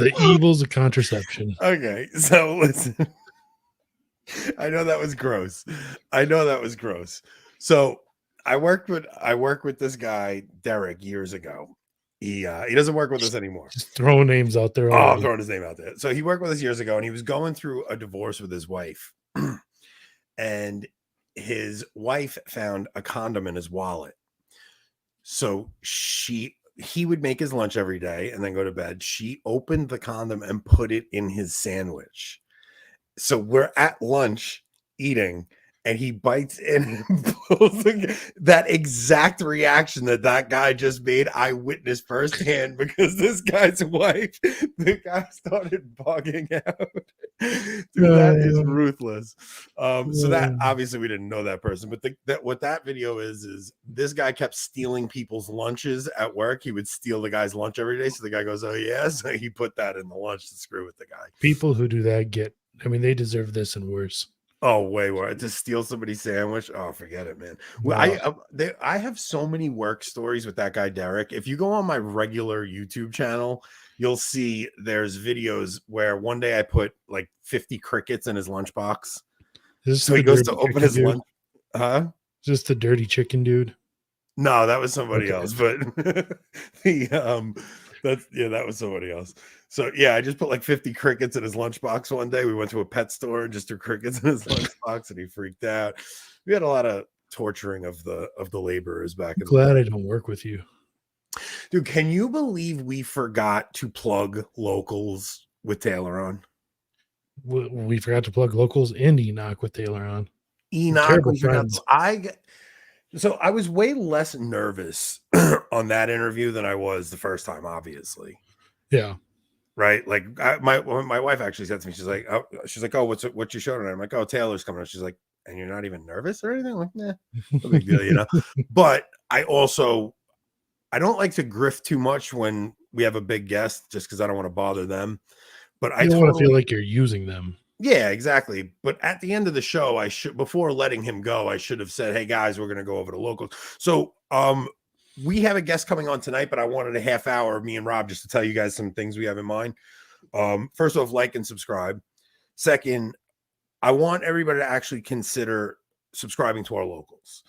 The evils of contraception. Okay, so listen. I know that was gross. So I worked with this guy, Derek, years ago. He doesn't work with us anymore. Just throwing names out there. Oh, I'm Already. throwing his name out there. So he worked with us years ago, and he was going through a divorce with his wife. And his wife found a condom in his wallet. So he would make his lunch every day and then go to bed. She opened the condom and put it in his sandwich. So we're at lunch eating, and he bites in and pulls that exact reaction that guy just made. I witnessed firsthand because this guy's wife, the guy started bugging out. Dude, that is ruthless. So that obviously we didn't know that person, but what that video is this guy kept stealing people's lunches at work. He would steal the guy's lunch every day. So the guy goes, "Oh yeah," so he put that in the lunch to screw with the guy. People who do that they deserve this and worse. Oh, way worse. To steal somebody's sandwich. Oh, forget it, man. Well, I have so many work stories with that guy, Derek. If you go on my regular YouTube channel, you'll see there's videos where one day I put like 50 crickets in his lunchbox. So he goes to open his lunch. Huh? Just the dirty chicken dude? No, that was somebody else. But that was somebody else. So yeah, I just put like 50 crickets in his lunchbox one day. We went to a pet store and just threw crickets in his lunchbox, and he freaked out. We had a lot of torturing of the laborers back in Glad I don't work with you. Dude, can you believe we forgot to plug locals with Taylor on? We forgot to plug locals and Enoch with Taylor on. Enoch, so I was way less nervous on that interview than I was the first time, obviously. Yeah. Right. Like my wife actually said to me, she's like, "Oh, what's your show tonight?" I'm like, "Oh, Taylor's coming." She's like, "And you're not even nervous or anything?" I'm like, "Nah, no big deal, you know." But I don't like to grift too much when we have a big guest, just because I don't want to bother them. But I don't want to feel like you're using them. Yeah, exactly. But at the end of the show, before letting him go, I should have said, "Hey guys, we're going to go over to locals." So, we have a guest coming on tonight, but I wanted a half hour of me and Rob just to tell you guys some things we have in mind. First off, like and subscribe. Second, I want everybody to actually consider subscribing to our locals.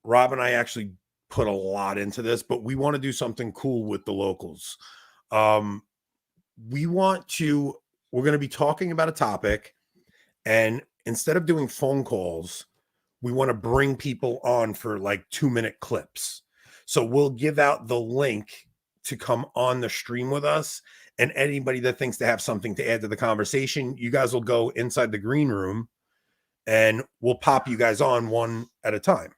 Rob and I actually put a lot into this, but we want to do something cool with the locals. We're going to be talking about a topic, and instead of doing phone calls, we want to bring people on for like 2-minute clips. So we'll give out the link to come on the stream with us, and anybody that thinks they have something to add to the conversation, you guys will go inside the green room and we'll pop you guys on one at a time.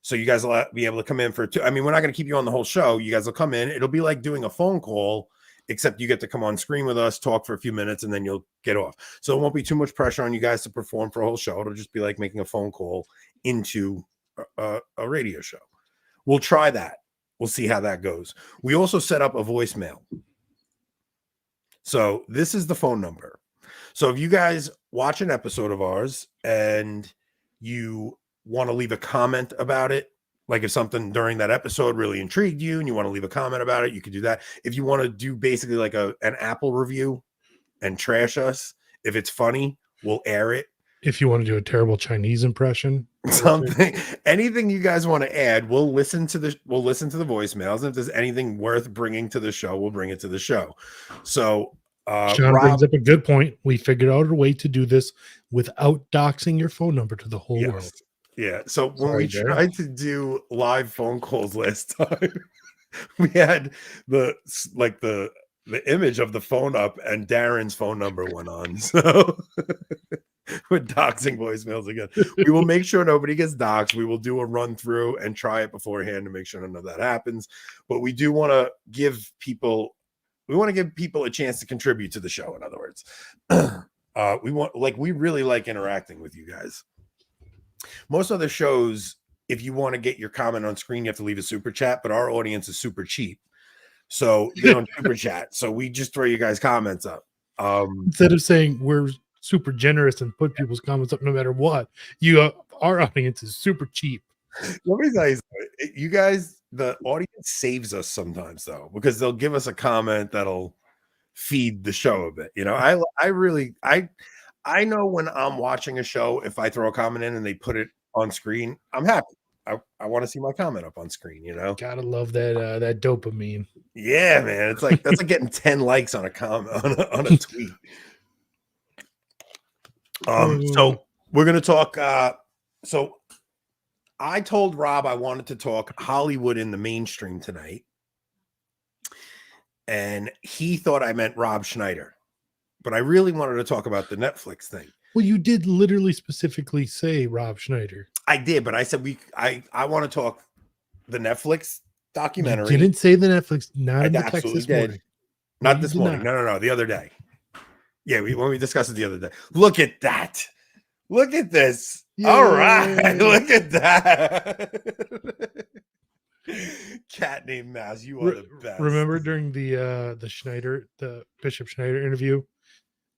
So you guys will be able to come in for two. I mean, we're not going to keep you on the whole show. You guys will come in. It'll be like doing a phone call, except you get to come on screen with us, talk for a few minutes, and then you'll get off. So it won't be too much pressure on you guys to perform for a whole show. It'll just be like making a phone call into a radio show. We'll try that. We'll see how that goes. We also set up a voicemail. So this is the phone number. So if you guys watch an episode of ours and you want to leave a comment about it, like if something during that episode really intrigued you and you want to leave a comment about it, you could do that. If you want to do basically like an Apple review and trash us, if it's funny, we'll air it. If you want to do a terrible Chinese impression, anything you guys want to add, we'll listen to the voicemails. And if there's anything worth bringing to the show, we'll bring it to the show. So Sean brings up a good point. We figured out a way to do this without doxing your phone number to the whole world. Yeah. So when we tried to do live phone calls last time, we had the image of the phone up and Darren's phone number went on. So we're doxing voicemails again. We will make sure nobody gets doxed. We will do a run through and try it beforehand to make sure none of that happens. But we do want to give people a chance to contribute to the show. In other words, we really like interacting with you guys. Most other shows, if you want to get your comment on screen, you have to leave a super chat, but our audience is super cheap. So they don't super chat. So we just throw you guys comments up. Instead of saying we're super generous and put people's comments up no matter what, our audience is super cheap. Let me tell you guys, the audience saves us sometimes though, because they'll give us a comment that'll feed the show a bit. You know, I know when I'm watching a show, if I throw a comment in and they put it on screen, I'm happy. I want to see my comment up on screen, you know? Gotta love that that dopamine. Yeah, man. It's like that's like getting 10 likes on a comment on a tweet. So we're gonna talk. So I told Rob I wanted to talk Hollywood in the mainstream tonight, and he thought I meant Rob Schneider, but I really wanted to talk about the Netflix thing. Well, you did literally specifically say Rob Schneider. I did, but I said I want to talk the Netflix documentary. You didn't say the Netflix, not I in the text this morning. Not this morning. No, the other day. Yeah, when we discussed it the other day. Look at that. Look at this. Yay. All right. Look at that. Cat named Mouse. You are the best. Remember during the Schneider, the Bishop Schneider interview,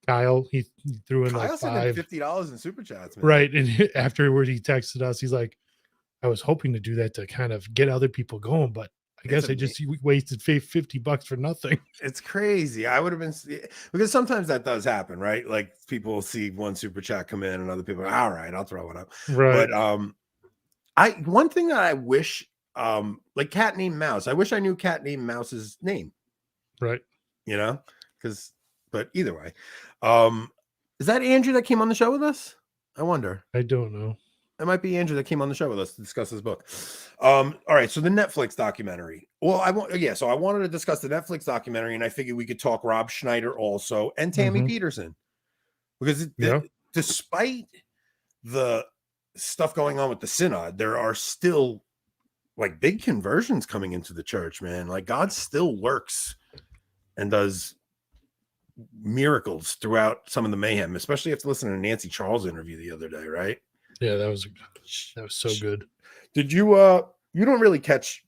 Kyle, he threw in like $50 in super chats, man. Right. And afterwards he texted us, he's like, I was hoping to do that to kind of get other people going, but I guess I just wasted $50 for nothing. It's crazy. I would have been, because sometimes that does happen, right? Like people see one super chat come in and other people are, all right, I'll throw it up. Right. But one thing that I wish, like Cat Named Mouse, I wish I knew Cat Named Mouse's name. Right. You know, but either way, is that Andrew that came on the show with us? I wonder. I don't know. It might be Andrew that came on the show with us to discuss his book. All right. So the Netflix documentary. Well, so I wanted to discuss the Netflix documentary, and I figured we could talk Rob Schneider also and Tammy Peterson, because despite the stuff going on with the synod, there are still like big conversions coming into the church, man. Like God still works and does miracles throughout some of the mayhem, especially after listening to Nancy Charles' interview the other day, right? Yeah, that was so good. Did you you don't really catch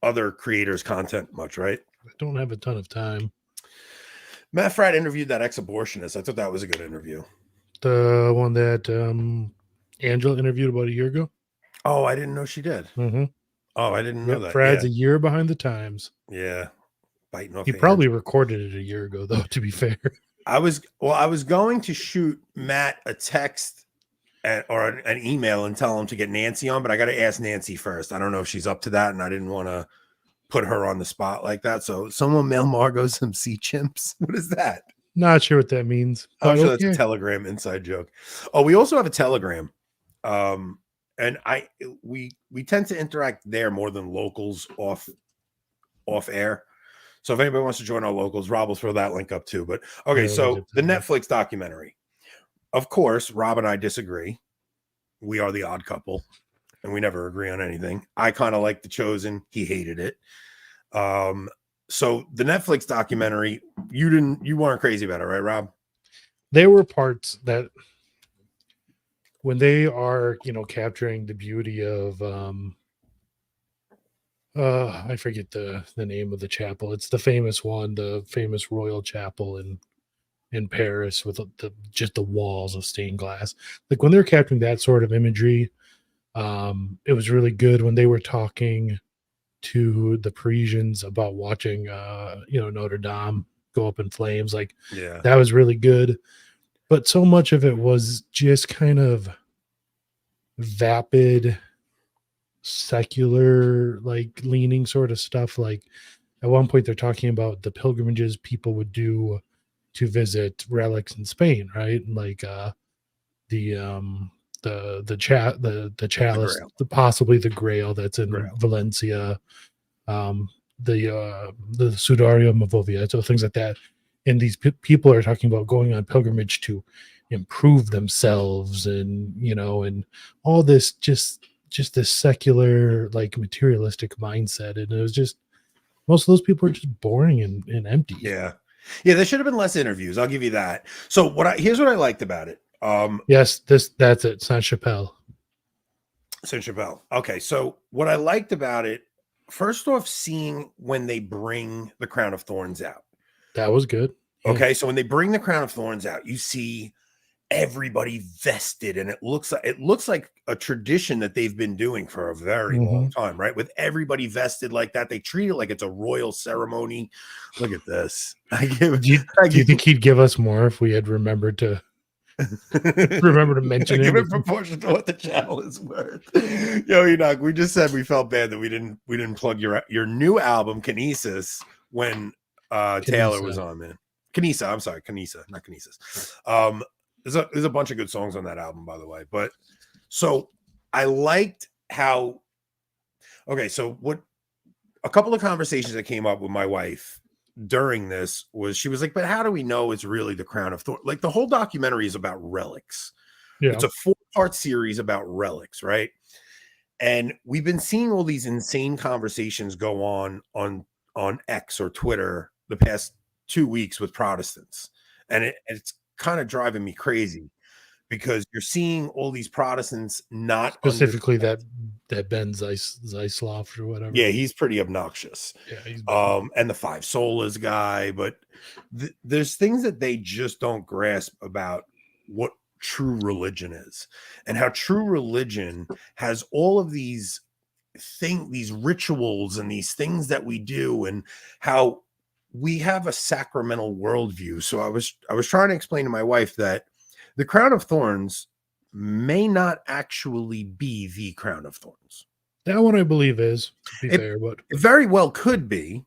other creators' content much, right? I don't have a ton of time. Matt Fratt interviewed that ex-abortionist. I thought that was a good interview. The one that Angela interviewed about a year ago. Oh, I didn't know she did. Mm-hmm. Oh, I didn't know that. Fratt's a year behind the times. Yeah. Biting off. He probably recorded it a year ago, though, to be fair. I was going to shoot Matt a text or an email and tell him to get Nancy on, but I got to ask Nancy first. I don't know if she's up to that, and I didn't want to put her on the spot like that. So someone mail Margot some sea chimps. What is that? Not sure what that means. I'm sure that's a Telegram inside joke. Oh, we also have a Telegram. And we tend to interact there more than locals off air. So if anybody wants to join our locals, Rob will throw that link up too. But okay, so the Netflix documentary. Of course, Rob and I disagree. We are the odd couple, and we never agree on anything. I kind of like The Chosen. He hated it. So the Netflix documentary, you weren't crazy about it, right, Rob? There were parts that when they are, capturing the beauty of I forget the name of the chapel. It's the famous one, the famous royal chapel in Paris with just the walls of stained glass. Like when they're capturing that sort of imagery, it was really good when they were talking to the Parisians about watching Notre Dame go up in flames. Like that was really good. But so much of it was just kind of vapid, secular, like leaning sort of stuff. Like at one point they're talking about the pilgrimages people would do to visit relics in Spain, right? Like the chalice, possibly the Grail that's in Valencia, the Sudarium of Oviedo, things like that. And these people are talking about going on pilgrimage to improve themselves, and and all this just this secular, like materialistic mindset. And it was just, most of those people are just boring and empty. Yeah, there should have been less interviews. I'll give you that. So here's what I liked about it. Yes, that's it. Saint-Chapelle. Okay, so what I liked about it, first off, seeing when they bring the crown of thorns out. That was good. Yeah. Okay, so when they bring the crown of thorns out, you see everybody vested, and it looks like a tradition that they've been doing for a very long Mhm. time, right? With everybody vested like that, they treat it like it's a royal ceremony. Look at this. I Do you give think he'd give us more if we had remembered to remember to mention give him? it proportion to what the channel is worth. Yo, Enoch, we just said we felt bad that we didn't plug your new album, Kinesis, when Taylor was Kanisa. on, man. Kanisa, I'm sorry, Kanisa, not Kinesis. There's a bunch of good songs on that album, by the way. But so I liked how so what a couple of conversations that came up with my wife during this was she was like, but how do we know it's really the crown of thorns? Like the whole documentary is about relics. Yeah. It's a 4-part series about relics, right? And we've been seeing all these insane conversations go on X or Twitter the past 2 weeks with Protestants. And it's kind of driving me crazy because you're seeing all these Protestants not under. Specifically that Ben Zeisloff or whatever. Yeah, he's pretty obnoxious. Yeah, he's bad. And the Five Solas guy, but there's things that they just don't grasp about what true religion is, and how true religion has all of these rituals and these things that we do, and how we have a sacramental worldview. So I was trying to explain to my wife that the crown of thorns may not actually be the crown of thorns. That one I believe is, to be fair, but It very well could be,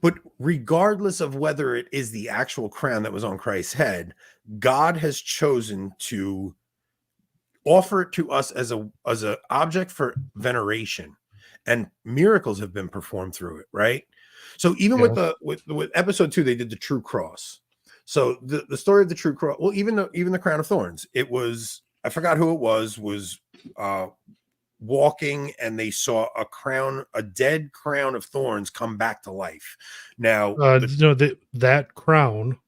but regardless of whether it is the actual crown that was on Christ's head, God has chosen to offer it to us as a object for veneration, and miracles have been performed through it, right? So even yeah. with episode 2, they did the true cross. So the story of the true cross, well, even the crown of thorns, it was, I forgot who it was walking, and they saw a dead crown of thorns come back to life. Now, No, that crown,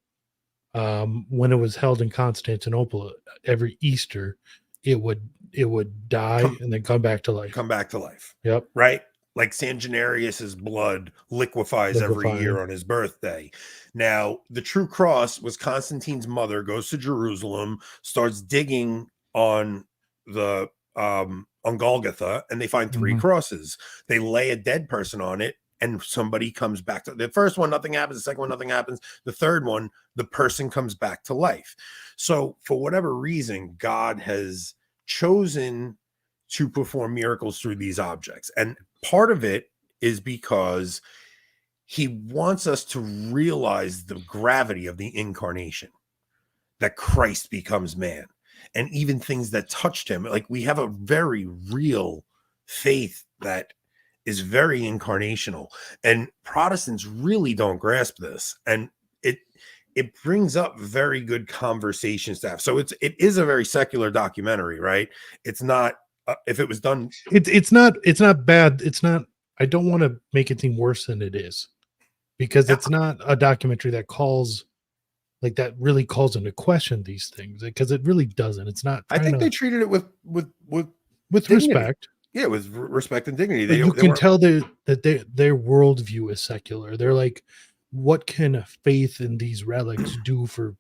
when it was held in Constantinople every Easter, it would die and then come back to life. come back to life. Yep. Right? Like Sanguinarius's blood liquefies every year on his birthday. Now, the true cross was Constantine's mother goes to Jerusalem, starts digging on the on Golgotha, and they find 3 crosses. They lay a dead person on it, and somebody comes back to the first one, nothing happens. The second one, nothing happens. The third one, the person comes back to life. So for whatever reason, God has chosen to perform miracles through these objects. And part of it is because he wants us to realize the gravity of the incarnation, that Christ becomes man, and even things that touched him. Like, we have a very real faith that is very incarnational, and Protestants really don't grasp this. And it brings up very good conversation stuff. So it is a very secular documentary, right? It's not, if it was done, It's not bad. It's not. I don't want to make it seem worse than it is, because it's not a documentary that really calls into question these things, because it really doesn't. It's not. I think they treated it with dignity. Respect. Yeah, with respect and dignity. But you can tell that their worldview is secular. They're like, what can faith in these relics do for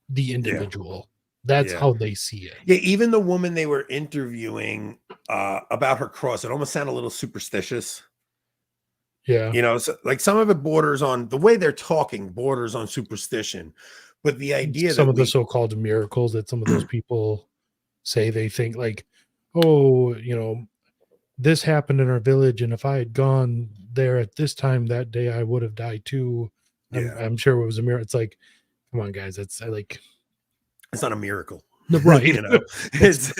the individual? That's how they see it. Yeah, even the woman they were interviewing about her cross, it almost sounded a little superstitious. Yeah. So, like, some of it borders on the way they're talking, borders on superstition. But the idea some that of the so-called miracles that some of those people say, they think like, oh, this happened in our village, and if I had gone there at this time that day, I would have died too. I'm sure it was a miracle. It's like, come on, guys, it's not a miracle, right? It's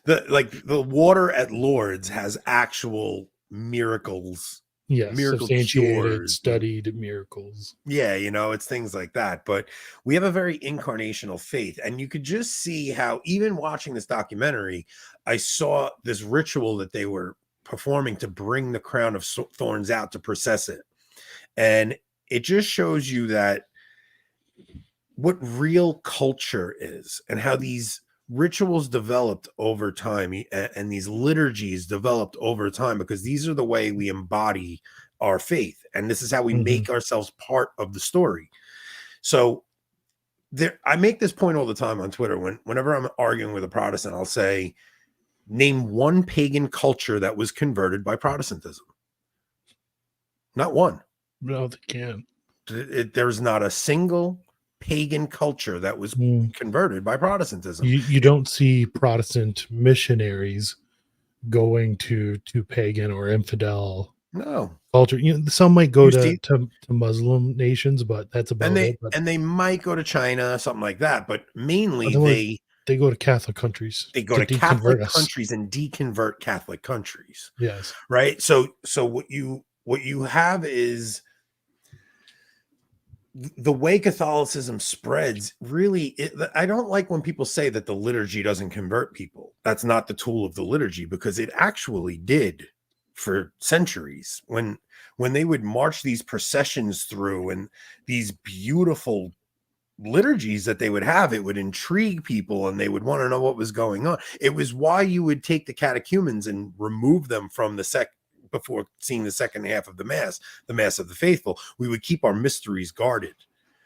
the water at Lourdes has actual miracles. Yes, miracle substantiated, cures, studied miracles. Yeah, it's things like that. But we have a very incarnational faith, and you could just see how, even watching this documentary, I saw this ritual that they were performing to bring the crown of thorns out to process it. And it just shows you that what real culture is, and how these rituals developed over time, and these liturgies developed over time, because these are the way we embody our faith, and this is how we make ourselves part of the story. So I make this point all the time on Twitter. Whenever I'm arguing with a Protestant, I'll say, name one pagan culture that was converted by Protestantism. Not one. No, they can't. There's not a single pagan culture that was converted by Protestantism. You don't see Protestant missionaries going to pagan or infidel culture. You know, some might go to Muslim nations, but that's about it. And they might go to China, something like that. But mainly they go to Catholic countries. They go to Catholic countries and deconvert Catholic countries. Yes. Right. So what you have is the way Catholicism spreads. Really, I don't like when people say that the liturgy doesn't convert people. That's not the tool of the liturgy, because it actually did for centuries. When they would march these processions through and these beautiful liturgies that they would have, it would intrigue people and they would want to know what was going on. It was why you would take the catechumens and remove them from before seeing the second half of the mass of the faithful. We would keep our mysteries guarded,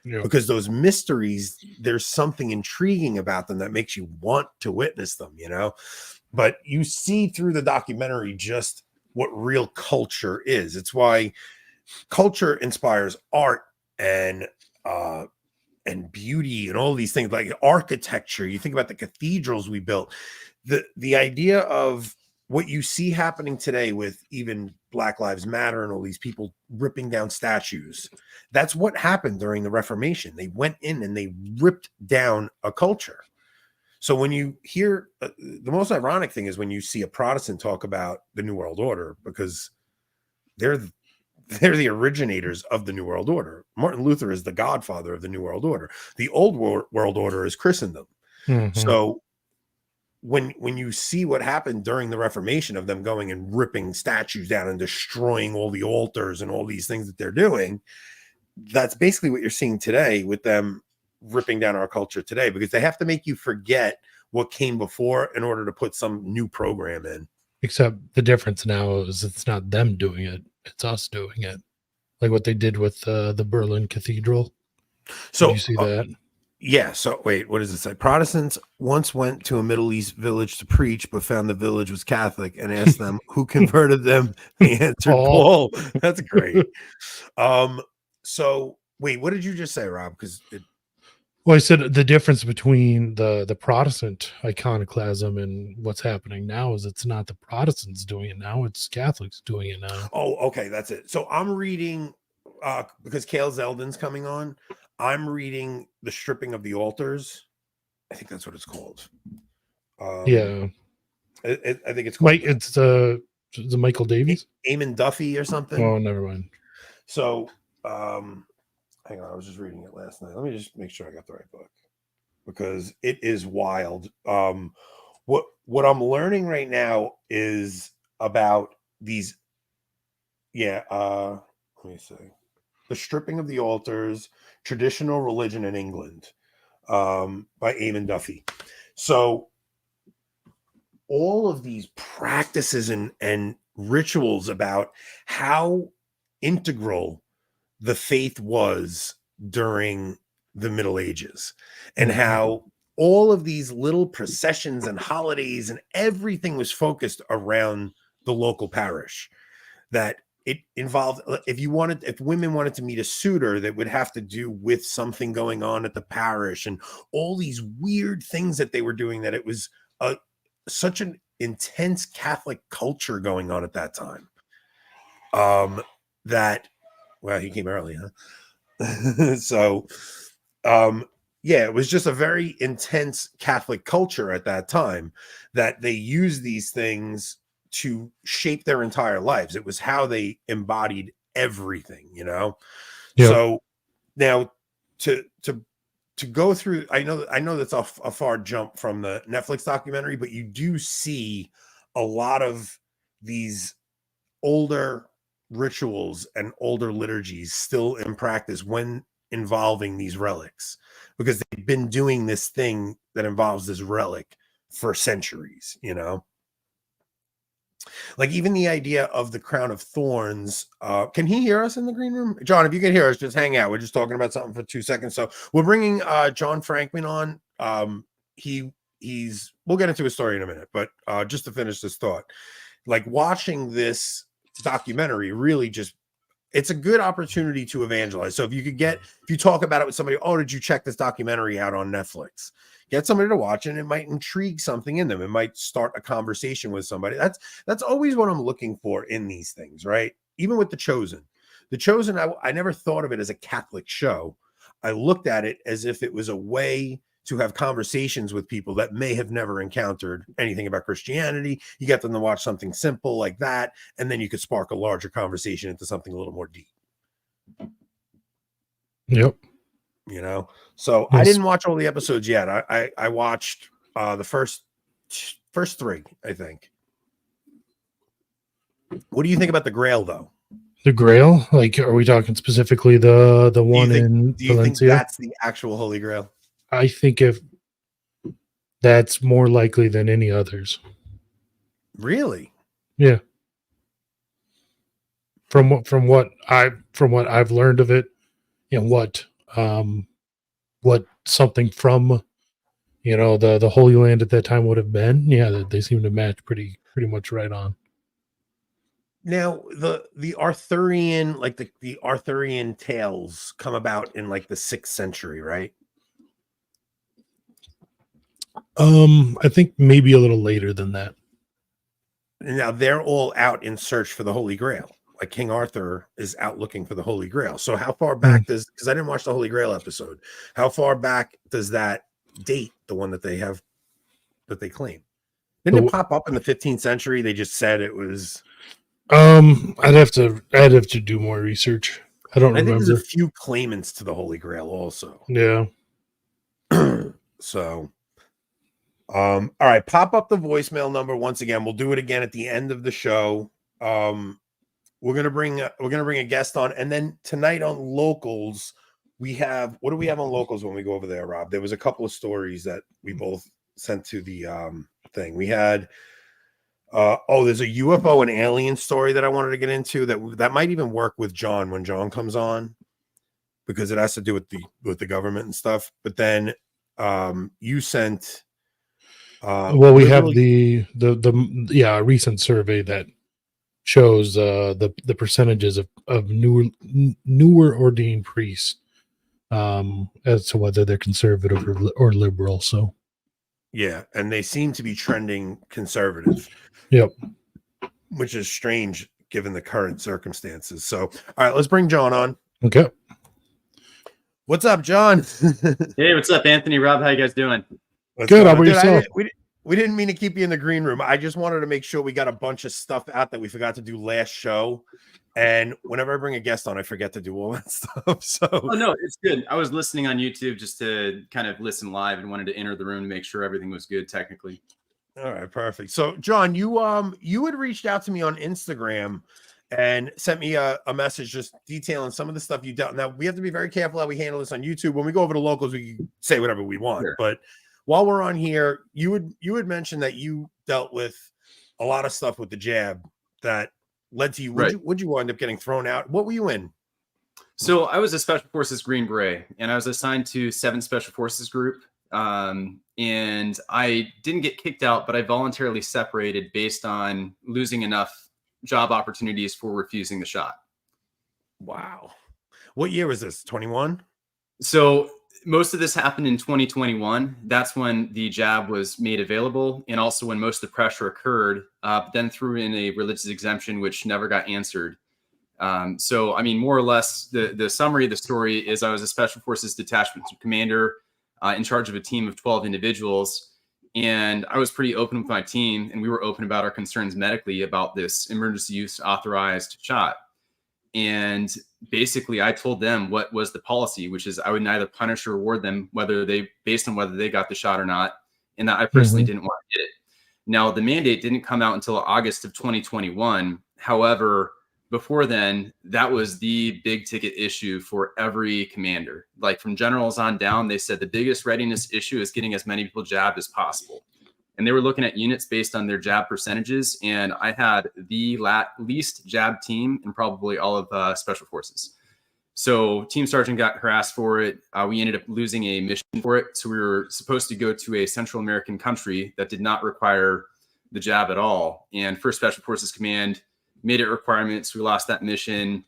because those mysteries, there's something intriguing about them that makes you want to witness them, you know. But you see through the documentary just what real culture is. It's why culture inspires art and beauty and all these things, like architecture. You think about the cathedrals we built. The idea of what you see happening today with even Black Lives Matter and all these people ripping down statues, that's what happened during the Reformation. They went in and they ripped down a culture. So when you hear, the most ironic thing is when you see a Protestant talk about the New World Order, because they're the originators of the New World Order. Martin Luther is the godfather of the New World Order. The Old World Order is Christendom. Mm-hmm. So when you see what happened during the Reformation, of them going and ripping statues down and destroying all the altars and all these things that they're doing, that's basically what you're seeing today with them ripping down our culture today, because they have to make you forget what came before in order to put some new program in. Except the difference now is it's not them doing it, it's us doing it. Like what they did with the Berlin Cathedral. So did you see that? Yeah. So wait, what does it say? Protestants once went to a Middle East village to preach, but found the village was Catholic and asked them who converted them. They answered Paul. That's great. So wait, what did you just say, Rob? Because well, I said the difference between the Protestant iconoclasm and what's happening now is it's not the Protestants doing it now, it's Catholics doing it now. Oh, okay, that's it. So I'm reading because Cale Zeldin's coming on. I'm reading The Stripping of the Altars. I think that's what it's called. Yeah. I think it's called. Mike, it's the Michael Davies? Eamon Duffy or something. Oh, never mind. So, hang on, I was just reading it last night. Let me just make sure I got the right book, because it is wild. What I'm learning right now is about these. Yeah. Let me see. The Stripping of the Altars, Traditional Religion in England, by Eamon Duffy. So all of these practices and rituals about how integral the faith was during the Middle Ages, and how all of these little processions and holidays and everything was focused around the local parish. That it involved, if women wanted to meet a suitor, that would have to do with something going on at the parish, and all these weird things that they were doing, that it was such an intense Catholic culture going on at that time. That, well, he came early, huh? So, yeah, it was just a very intense Catholic culture at that time, that they used these things to shape their entire lives. It was how they embodied everything, you know? Yep. So now to go through, I know that's a far jump from the Netflix documentary, but you do see a lot of these older rituals and older liturgies still in practice when involving these relics, because they've been doing this thing that involves this relic for centuries, you know? Like even the idea of the crown of thorns. Can he hear us in the green room? John, if you can hear us, just hang out. We're just talking about something for 2 seconds. So we're bringing John Frankman on. We'll get into his story in a minute, but just to finish this thought, like watching this documentary really just, it's a good opportunity to evangelize. So if you talk about it with somebody, oh, did you check this documentary out on Netflix? Get somebody to watch it, and it might intrigue something in them. It might start a conversation with somebody. That's always what I'm looking for in these things, right? Even with The Chosen. The Chosen, I never thought of it as a Catholic show. I looked at it as if it was a way to have conversations with people that may have never encountered anything about Christianity. You get them to watch something simple like that, and then you could spark a larger conversation into something a little more deep. Yep. You know, so Yes. I didn't watch all the episodes yet. I watched the first 3, I think. What do you think about the Grail, though? The Grail? Like, are we talking specifically the one in Do you think Valencia? that's the actual Holy Grail? I think if that's more likely than any others. Really? Yeah. From what I've learned of it, you know, what something from, you know, the Holy Land at that time would have been. Yeah, they seem to match pretty much right on. Now the Arthurian, like the Arthurian tales come about in like the 6th century, right? I think maybe a little later than that. Now they're all out in search for the Holy Grail. Like King Arthur is out looking for the Holy Grail. So how far back because I didn't watch the Holy Grail episode, how far back does that date, the one that they have, that they claim? Didn't it pop up in the 15th century? They just said it was. I'd have to do more research. I don't remember. I think there's a few claimants to the Holy Grail also. Yeah. So, all right, pop up the voicemail number once again. We'll do it again at the end of the show. We're gonna bring a guest on, and then tonight on Locals, we have, what do we have on Locals when we go over there, Rob? There was a couple of stories that we both sent to the thing. We had there's a UFO and alien story that I wanted to get into that might even work with John when John comes on, because it has to do with the government and stuff. But then you sent we have the recent survey that shows the percentages of newer ordained priests as to whether they're conservative or liberal. So yeah, and they seem to be trending conservative. Yep. Which is strange given the current circumstances. So, all right, let's bring John on. Okay. What's up, John? Hey, what's up, Anthony? Rob, how you guys doing? Good. How about yourself? We didn't mean to keep you in the green room. I just wanted to make sure we got a bunch of stuff out that we forgot to do last show. And whenever I bring a guest on, I forget to do all that stuff. So, oh no, it's good. I was listening on YouTube just to kind of listen live and wanted to enter the room to make sure everything was good technically. All right, perfect. So, John, you had reached out to me on Instagram and sent me a message just detailing some of the stuff you dealt. Now, we have to be very careful how we handle this on YouTube. When we go over to Locals, we can say whatever we want. Sure. But while we're on here, you had mentioned that you dealt with a lot of stuff with the jab that led to you. Would you wind up getting thrown out? What were you in? So I was a Special Forces Green Beret, and I was assigned to 7 Special Forces group. And I didn't get kicked out, but I voluntarily separated based on losing enough job opportunities for refusing the shot. Wow. What year was this? 21? So most of this happened in 2021. That's when the jab was made available, and also when most of the pressure occurred, then threw in a religious exemption, which never got answered. So, I mean, more or less, the summary of the story is I was a Special Forces detachment commander in charge of a team of 12 individuals. And I was pretty open with my team, and we were open about our concerns medically about this emergency use authorized shot. And basically I told them what was the policy, which is I would neither punish or reward them based on whether they got the shot or not. And that I personally didn't want to get it. Now, the mandate didn't come out until August of 2021. However, before then, that was the big ticket issue for every commander. Like from generals on down, they said the biggest readiness issue is getting as many people jabbed as possible. and they were looking at units based on their jab percentages. And I had the least jab team in probably all of Special Forces. So Team Sergeant got harassed for it. We ended up losing a mission for it. So we were supposed to go to a Central American country that did not require the jab at all. And First Special Forces Command made it requirements. We lost that mission.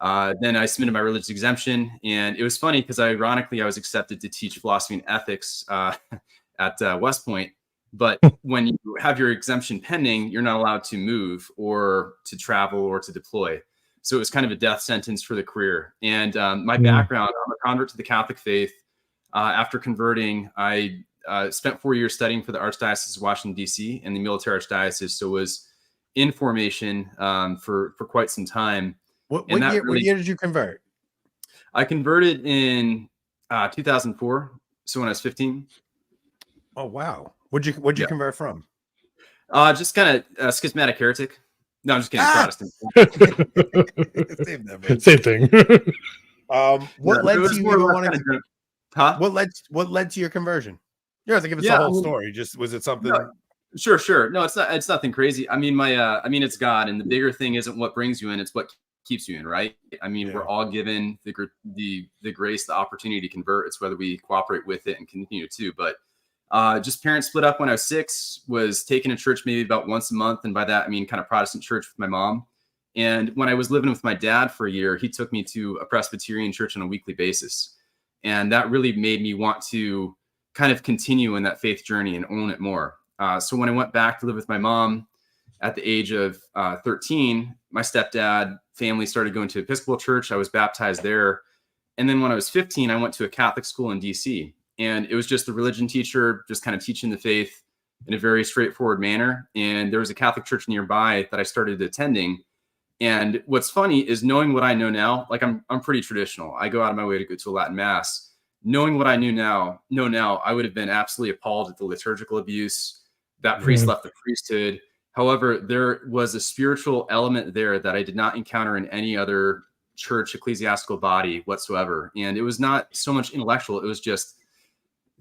Then I submitted my religious exemption. And it was funny because ironically, I was accepted to teach philosophy and ethics at West Point. But when you have your exemption pending, you're not allowed to move or to travel or to deploy. So it was kind of a death sentence for the career. And my background, I'm a convert to the Catholic faith. After converting, I spent 4 years studying for the Archdiocese of Washington, D.C. and the military archdiocese. So was in formation for quite some time. What year did you convert? I converted in 2004. So when I was 15. Oh, wow. What'd you convert from? Just kind of schismatic heretic. No, I'm just kidding. Protestant. Same thing. What led to you even wanting to? Huh? What led to your conversion? You don't have to give us the whole story. Just was it something? No, sure. No, it's nothing crazy. I mean, it's God, and the bigger thing isn't what brings you in; it's what keeps you in, right? I mean, we're all given the grace, the opportunity to convert. It's whether we cooperate with it and continue to. But just parents split up when I was 6, was taken to church maybe about once a month. And by that, I mean kind of Protestant church with my mom. And when I was living with my dad for a year, he took me to a Presbyterian church on a weekly basis. And that really made me want to kind of continue in that faith journey and own it more. So when I went back to live with my mom at the age of 13, my stepdad family started going to Episcopal church. I was baptized there. And then when I was 15, I went to a Catholic school in DC. And it was just the religion teacher, just kind of teaching the faith in a very straightforward manner. And there was a Catholic church nearby that I started attending. And what's funny is knowing what I know now, like I'm pretty traditional. I go out of my way to go to a Latin mass. Knowing what I know now, I would have been absolutely appalled at the liturgical abuse. That priest left the priesthood. However, there was a spiritual element there that I did not encounter in any other church ecclesiastical body whatsoever. And it was not so much intellectual. It was just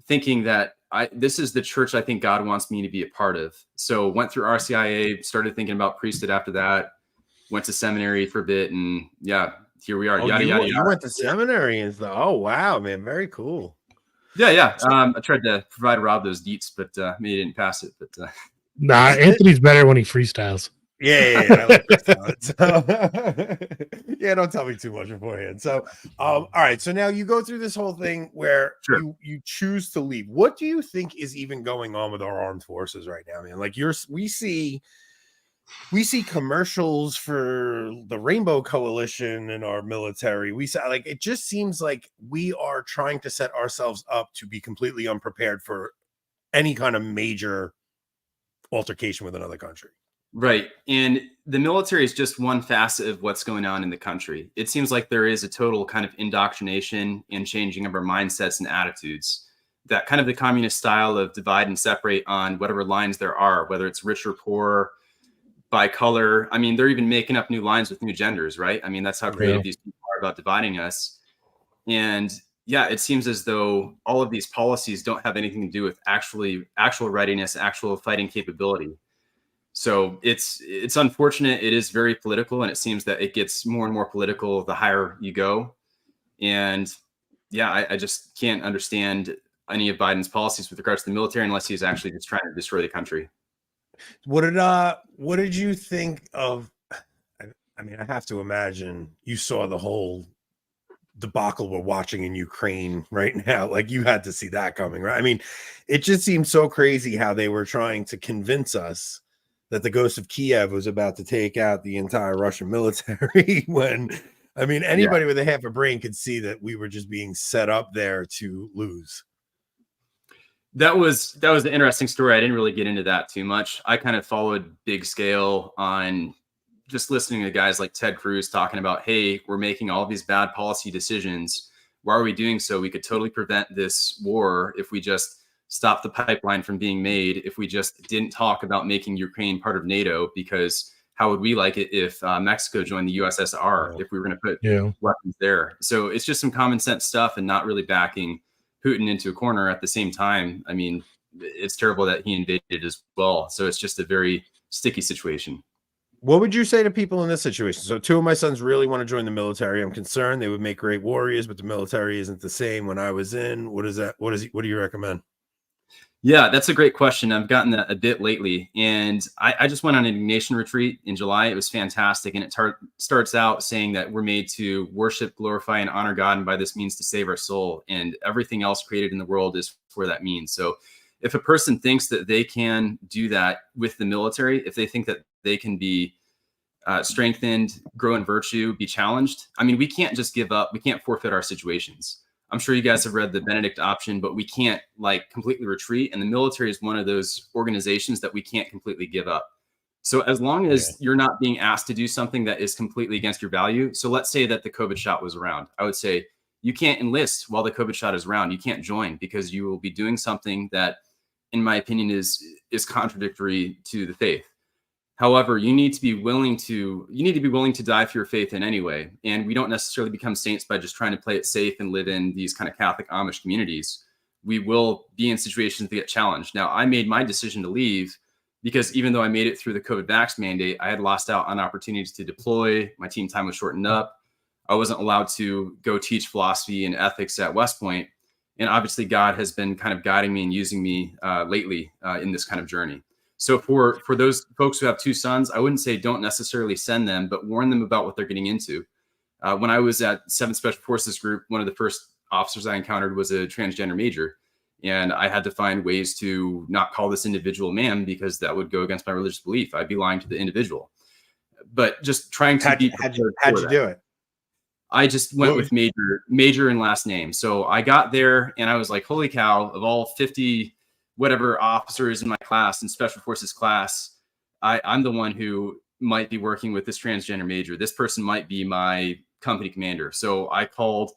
thinking that this is the church I think God wants me to be a part of. So went through RCIA, started thinking about priesthood after that, went to seminary for a bit, and here we are. You went to seminary and stuff. Oh, wow, man. Very cool. Yeah. I tried to provide Rob those deets, but maybe he didn't pass it. But nah, Anthony's better when he freestyles. Yeah. I like that. Yeah, don't tell me too much beforehand. So, all right. So now you go through this whole thing where you choose to leave. What do you think is even going on with our armed forces right now, man? Like we see commercials for the Rainbow Coalition in our military. We saw, like, it just seems like we are trying to set ourselves up to be completely unprepared for any kind of major altercation with another country. Right. And the military is just one facet of what's going on in the country. It seems like there is a total kind of indoctrination and changing of our mindsets and attitudes. That kind of the communist style of divide and separate on whatever lines there are, whether it's rich or poor, by color. I mean, they're even making up new lines with new genders, right? I mean, that's how creative these people are about dividing us. And it seems as though all of these policies don't have anything to do with actual readiness, actual fighting capability. So it's unfortunate. It is very political, and it seems that it gets more and more political the higher you go. And I just can't understand any of Biden's policies with regards to the military unless he's actually just trying to destroy the country. What did you think of? I mean, I have to imagine you saw the whole debacle we're watching in Ukraine right now. Like, you had to see that coming, right? I mean, it just seemed so crazy how they were trying to convince us that the ghost of Kiev was about to take out the entire Russian military when, I mean, anybody with a half a brain could see that we were just being set up there to lose. That was an interesting story. I didn't really get into that too much. I kind of followed big scale on just listening to guys like Ted Cruz talking about, hey, we're making all these bad policy decisions. Why are we doing so? We could totally prevent this war if we just stop the pipeline from being made, if we just didn't talk about making Ukraine part of NATO, because how would we like it if Mexico joined the USSR, if we were going to put weapons there? So it's just some common sense stuff and not really backing Putin into a corner at the same time. I mean, it's terrible that he invaded as well. So it's just a very sticky situation. What would you say to people in this situation? So 2 of my sons really want to join the military. I'm concerned they would make great warriors, but the military isn't the same when I was in. What is that? What do you recommend? Yeah, that's a great question. I've gotten that a bit lately. And I just went on an Ignatian retreat in July. It was fantastic. And it starts out saying that we're made to worship, glorify, and honor God, and by this means to save our soul. And everything else created in the world is for that means. So if a person thinks that they can do that with the military, if they think that they can be strengthened, grow in virtue, be challenged, I mean, we can't just give up. We can't forfeit our situations. I'm sure you guys have read the Benedict option, but we can't like completely retreat. And the military is one of those organizations that we can't completely give up. So as long as you're not being asked to do something that is completely against your value. So let's say that the COVID shot was around. I would say you can't enlist while the COVID shot is around. You can't join because you will be doing something that, in my opinion, is contradictory to the faith. However, you need to be willing to die for your faith in any way. And we don't necessarily become saints by just trying to play it safe and live in these kind of Catholic Amish communities. We will be in situations that get challenged. Now, I made my decision to leave because even though I made it through the COVID vax mandate, I had lost out on opportunities to deploy. My team time was shortened up. I wasn't allowed to go teach philosophy and ethics at West Point. And obviously, God has been kind of guiding me and using me lately in this kind of journey. So for those folks who have 2 sons, I wouldn't say don't necessarily send them, but warn them about what they're getting into. When I was at 7th Special Forces Group, one of the first officers I encountered was a transgender major. And I had to find ways to not call this individual ma'am because that would go against my religious belief. I'd be lying to the individual. But just trying to How'd you do it? I just went with major and last name. So I got there and I was like, holy cow, of all 50 whatever officers in my class and special forces class, I'm the one who might be working with this transgender major. This person might be my company commander. So I called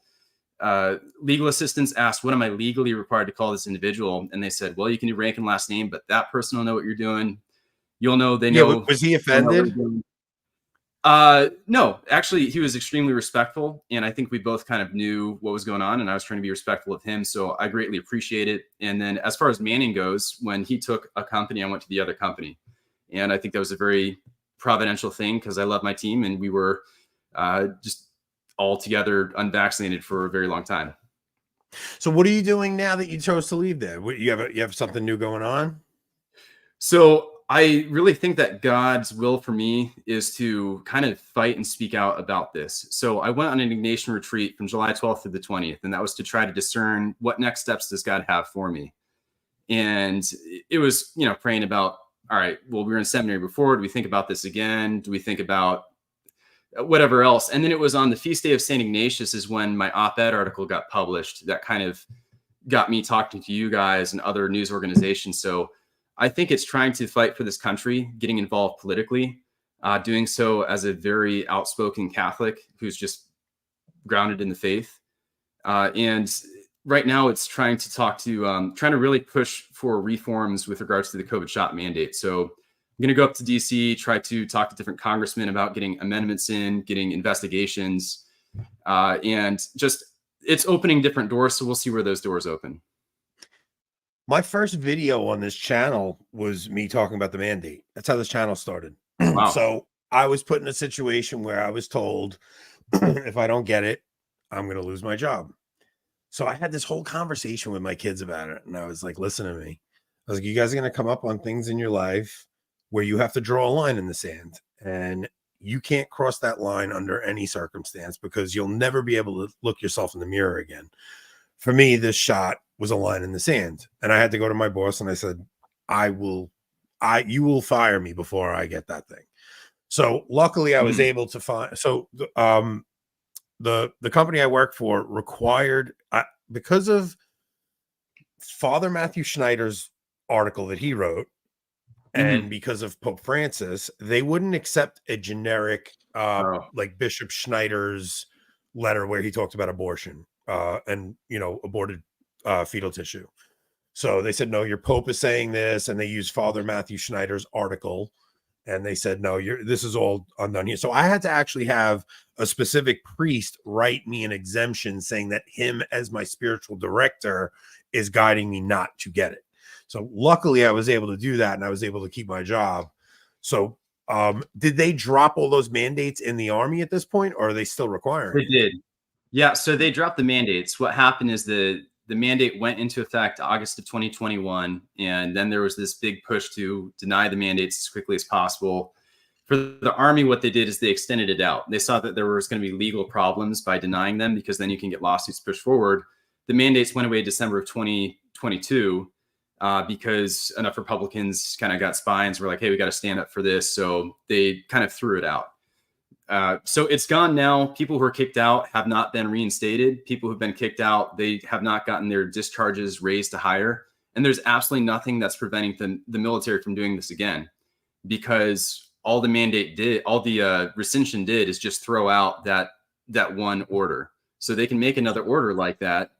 legal assistance, asked, what am I legally required to call this individual? And they said, well, you can do rank and last name, but that person will know what you're doing. You'll know, they know. Yeah, was he offended? No, actually, he was extremely respectful. And I think we both kind of knew what was going on. And I was trying to be respectful of him. So I greatly appreciate it. And then as far as manning goes, when he took a company, I went to the other company. And I think that was a very providential thing because I love my team. And we were just all together unvaccinated for a very long time. So what are you doing now that you chose to leave there? You have something new going on? So I really think that God's will for me is to kind of fight and speak out about this. So I went on an Ignatian retreat from July 12th to the 20th, and that was to try to discern what next steps does God have for me. And it was, praying about, all right, well, we were in seminary before. Do we think about this again? Do we think about whatever else? And then it was on the feast day of St. Ignatius is when my op-ed article got published. That kind of got me talking to you guys and other news organizations. So I think it's trying to fight for this country, getting involved politically, doing so as a very outspoken Catholic who's just grounded in the faith. And right now it's trying to really push for reforms with regards to the COVID shot mandate. So I'm going to go up to DC, try to talk to different congressmen about getting amendments in, getting investigations, and just it's opening different doors. So we'll see where those doors open. My first video on this channel was me talking about the mandate. That's how this channel started. Wow. So I was put in a situation where I was told, if I don't get it, I'm going to lose my job. So I had this whole conversation with my kids about it. And I was like, listen to me. I was like, you guys are going to come up on things in your life where you have to draw a line in the sand. And you can't cross that line under any circumstance because you'll never be able to look yourself in the mirror again. For me, this shot was a line in the sand. And I had to go to my boss and I said, you will fire me before I get that thing. So luckily I was able to find, the company I work for required, because of Father Matthew Schneider's article that he wrote, and because of Pope Francis, they wouldn't accept a generic, like Bishop Schneider's letter where he talked about abortion and, aborted fetal tissue. So they said, no, your Pope is saying this. And they used Father Matthew Schneider's article. And they said, no, this is all undone here. So I had to actually have a specific priest write me an exemption saying that him as my spiritual director is guiding me not to get it. So luckily I was able to do that and I was able to keep my job. So did they drop all those mandates in the Army at this point, or are they still requiring? They did. Yeah, so they dropped the mandates. What happened is the mandate went into effect August of 2021, and then there was this big push to deny the mandates as quickly as possible. For the Army, what they did is they extended it out. They saw that there was going to be legal problems by denying them, because then you can get lawsuits pushed forward. The mandates went away December of 2022 because enough Republicans kind of got spines, were like, hey, we got to stand up for this. So they kind of threw it out. So it's gone now. People who are kicked out have not been reinstated. People who've been kicked out, they have not gotten their discharges raised to higher. And there's absolutely nothing that's preventing the military from doing this again, because all the mandate did, all the rescission did, is just throw out that one order. So they can make another order like that,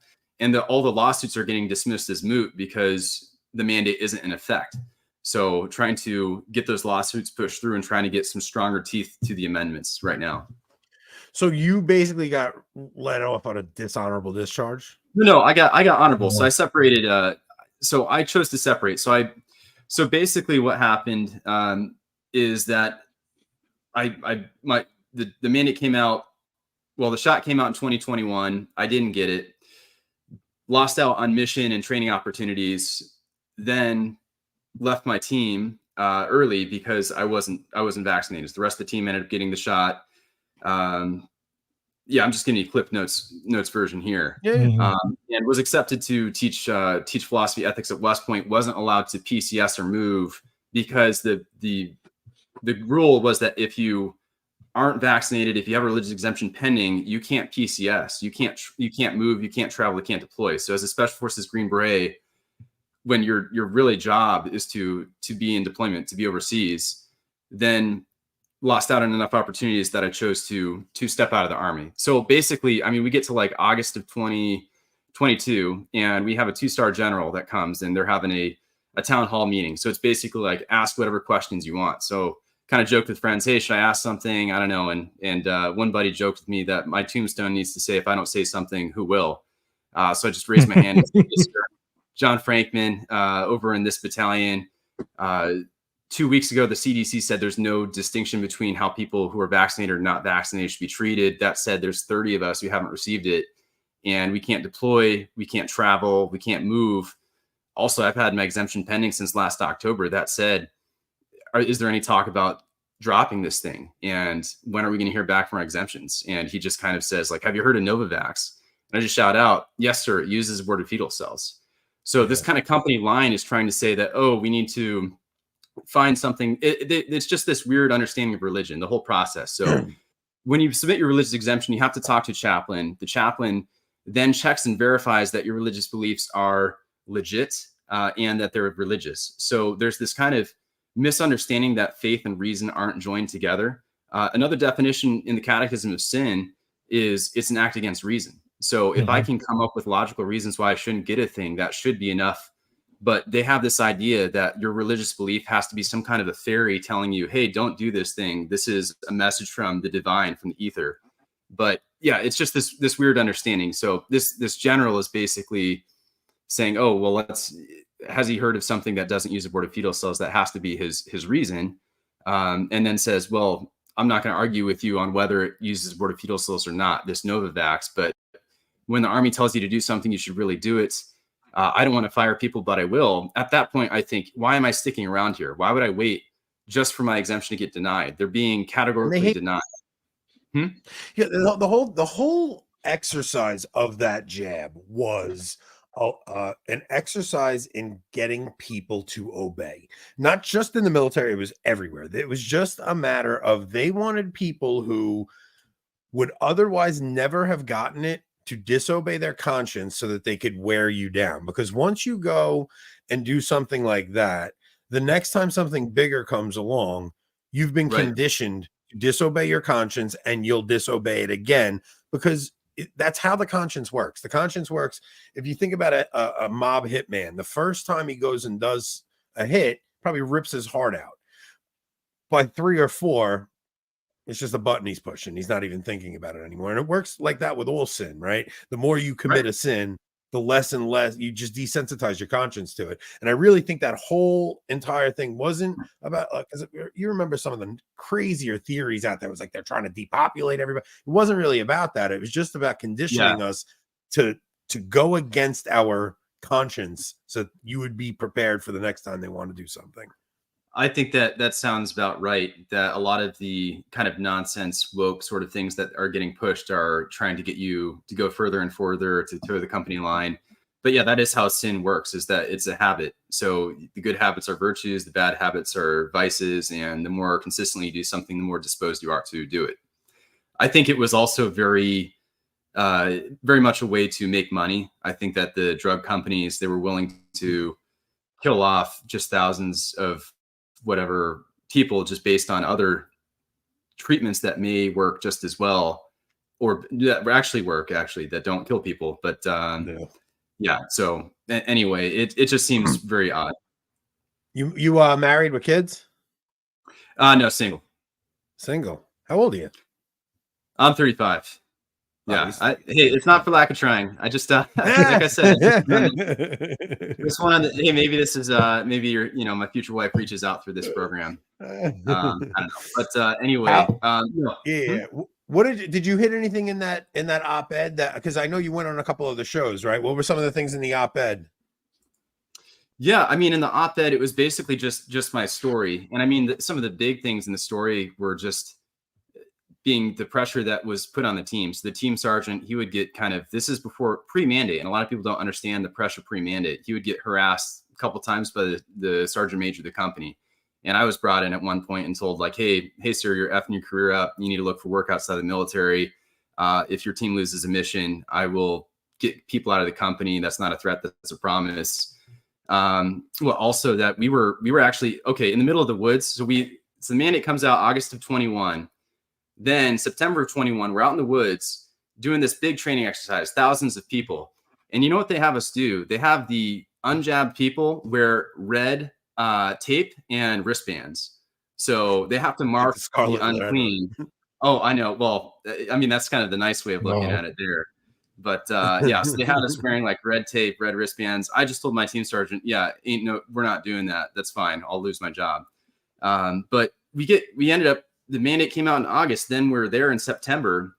and all the lawsuits are getting dismissed as moot because the mandate isn't in effect. So trying to get those lawsuits pushed through and trying to get some stronger teeth to the amendments right now. So you basically got let off on a dishonorable discharge? No, I got honorable. So I separated. So I chose to separate. So basically what happened is that the mandate came out. Well, the shot came out in 2021. I didn't get it. Lost out on mission and training opportunities. Then left my team early because I wasn't vaccinated. The rest of the team ended up getting the shot. Yeah, I'm just giving you clip notes version here. Yeah. And was accepted to teach philosophy ethics at West Point. Wasn't allowed to PCS or move because the rule was that if you aren't vaccinated, if you have a religious exemption pending, you can't PCS, you can't move, you can't travel, you can't deploy. So as a Special Forces Green Beret, when your really job is to be in deployment, to be overseas, then lost out on enough opportunities that I chose to step out of the Army. So basically, I mean, we get to like August of 2022, and we have a 2-star general that comes, and they're having a town hall meeting. So it's basically like, ask whatever questions you want. So kind of joked with friends, hey, should I ask something? I don't know. And one buddy joked with me that my tombstone needs to say, if I don't say something, who will? So I just raised my hand and said, yes, sir. John Frankman, over in this battalion. 2 weeks ago, the CDC said there's no distinction between how people who are vaccinated or not vaccinated should be treated. That said, there's 30 of us who haven't received it, and we can't deploy, we can't travel, we can't move. Also, I've had my exemption pending since last October. That said, is there any talk about dropping this thing? And when are we going to hear back from our exemptions? And he just kind of says, like, have you heard of Novavax? And I just shout out, yes, sir, it uses aborted fetal cells. So this kind of company line is trying to say that, oh, we need to find something. It's just this weird understanding of religion, the whole process. So when you submit your religious exemption, you have to talk to a chaplain. The chaplain then checks and verifies that your religious beliefs are legit and that they're religious. So there's this kind of misunderstanding that faith and reason aren't joined together. Another definition in the Catechism of Sin is it's an act against reason. So if I can come up with logical reasons why I shouldn't get a thing, that should be enough. But they have this idea that your religious belief has to be some kind of a fairy telling you, hey, don't do this thing. This is a message from the divine, from the ether. But yeah, it's just this weird understanding. So this general is basically saying, oh, well, has he heard of something that doesn't use aborted fetal cells? That has to be his reason. And then says, well, I'm not going to argue with you on whether it uses aborted fetal cells or not, this Novavax. But when the Army tells you to do something, you should really do it. I don't want to fire people, but I will. At that point, I think, why am I sticking around here? Why would I wait just for my exemption to get denied? They're being categorically denied. Yeah, the whole exercise of that jab was an exercise in getting people to obey, not just in the military. It was everywhere. It was just a matter of they wanted people who would otherwise never have gotten it to disobey their conscience so that they could wear you down. Because once you go and do something like that, the next time something bigger comes along, you've been conditioned to disobey your conscience, and you'll disobey it again, because that's how the conscience works. The conscience works. If you think about a mob hitman, the first time he goes and does a hit, probably rips his heart out. By 3 or 4, it's just a button he's pushing. He's not even thinking about it anymore. And it works like that with all sin, right? The more you commit a sin, the less and less you just desensitize your conscience to it. And I really think that whole entire thing wasn't about, because you remember some of the crazier theories out there. It was like they're trying to depopulate everybody. It wasn't really about that. It was just about conditioning us to go against our conscience, so you would be prepared for the next time they want to do something. I think that sounds about right. That a lot of the kind of nonsense woke sort of things that are getting pushed are trying to get you to go further and further to toe the company line. But yeah, that is how sin works, is that it's a habit. So the good habits are virtues, the bad habits are vices. And the more consistently you do something, the more disposed you are to do it. I think it was also very much a way to make money. I think that the drug companies, they were willing to kill off just thousands of whatever people just based on other treatments that may work just as well, or that actually work, that don't kill people. But yeah. So anyway, it just seems very odd. You married with kids? No, single. Single. How old are you? I'm 35. Yeah. Hey, it's not for lack of trying. I just, like I said, this one, hey, maybe this is, maybe your, my future wife reaches out through this program. I don't know. But anyway, yeah. What did you hit anything in that op-ed? That, because I know you went on a couple of the shows, right? What were some of the things in the op-ed? Yeah, I mean, in the op-ed, it was basically just my story. And I mean, some of the big things in the story were just being the pressure that was put on the team. So the team sergeant, he would get this is before pre-mandate, and a lot of people don't understand the pressure pre-mandate. He would get harassed a couple times by the sergeant major of the company. And I was brought in at one point and told, like, hey, sir, you're effing your career up. You need to look for work outside the military. If your team loses a mission, I will get people out of the company. That's not a threat. That's a promise. Well, also that we were actually, in the middle of the woods. So the mandate comes out August of 21. Then September of 21, we're out in the woods doing this big training exercise, thousands of people. And you know what they have us do? They have the unjabbed people wear red tape and wristbands. So they have to mark the unclean. Oh, I know. Well, I mean, that's kind of the nice way of looking at it there. But yeah, so they had us wearing like red tape, red wristbands. I just told my team sergeant, we're not doing that. That's fine. I'll lose my job. But we ended up, the mandate came out in August. Then we're there in September,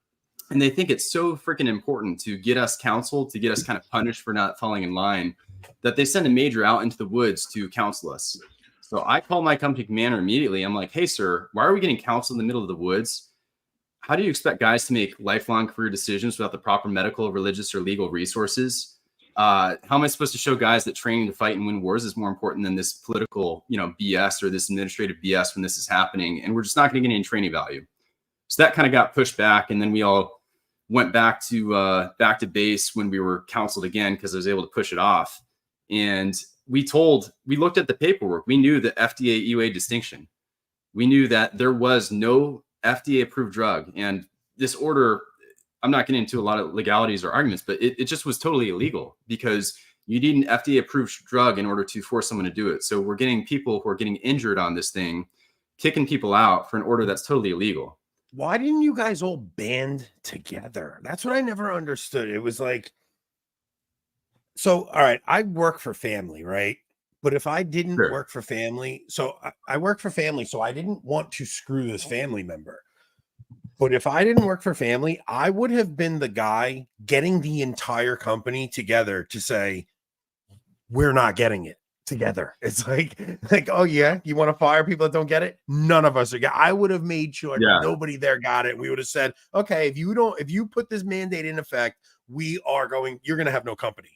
and they think it's so freaking important to get us counseled, to get us kind of punished for not falling in line, that they send a major out into the woods to counsel us. So I call my company commander immediately. I'm like, hey, sir, why are we getting counseled in the middle of the woods? How do you expect guys to make lifelong career decisions without the proper medical, religious, or legal resources? How am I supposed to show guys that training to fight and win wars is more important than this political, BS or this administrative BS when this is happening? And we're just not going to get any training value. So that kind of got pushed back. And then we all went back to base when we were counseled again, because I was able to push it off. And we looked at the paperwork. We knew the FDA EUA distinction. We knew that there was no FDA approved drug. And this order, I'm not getting into a lot of legalities or arguments, but it just was totally illegal, because you need an FDA approved drug in order to force someone to do it. So we're getting people who are getting injured on this thing, kicking people out for an order that's totally illegal. Why didn't you guys all band together? That's what I never understood. It was like, so, all right, I work for family, right? But if I didn't work for family, so I work for family, so I didn't want to screw this family member. But if I didn't work for family, I would have been the guy getting the entire company together to say, we're not getting it together. It's like, oh yeah, you want to fire people that don't get it? None of us are. I would have made sure nobody there got it. We would have said, okay, if you put this mandate in effect, you're going to have no company.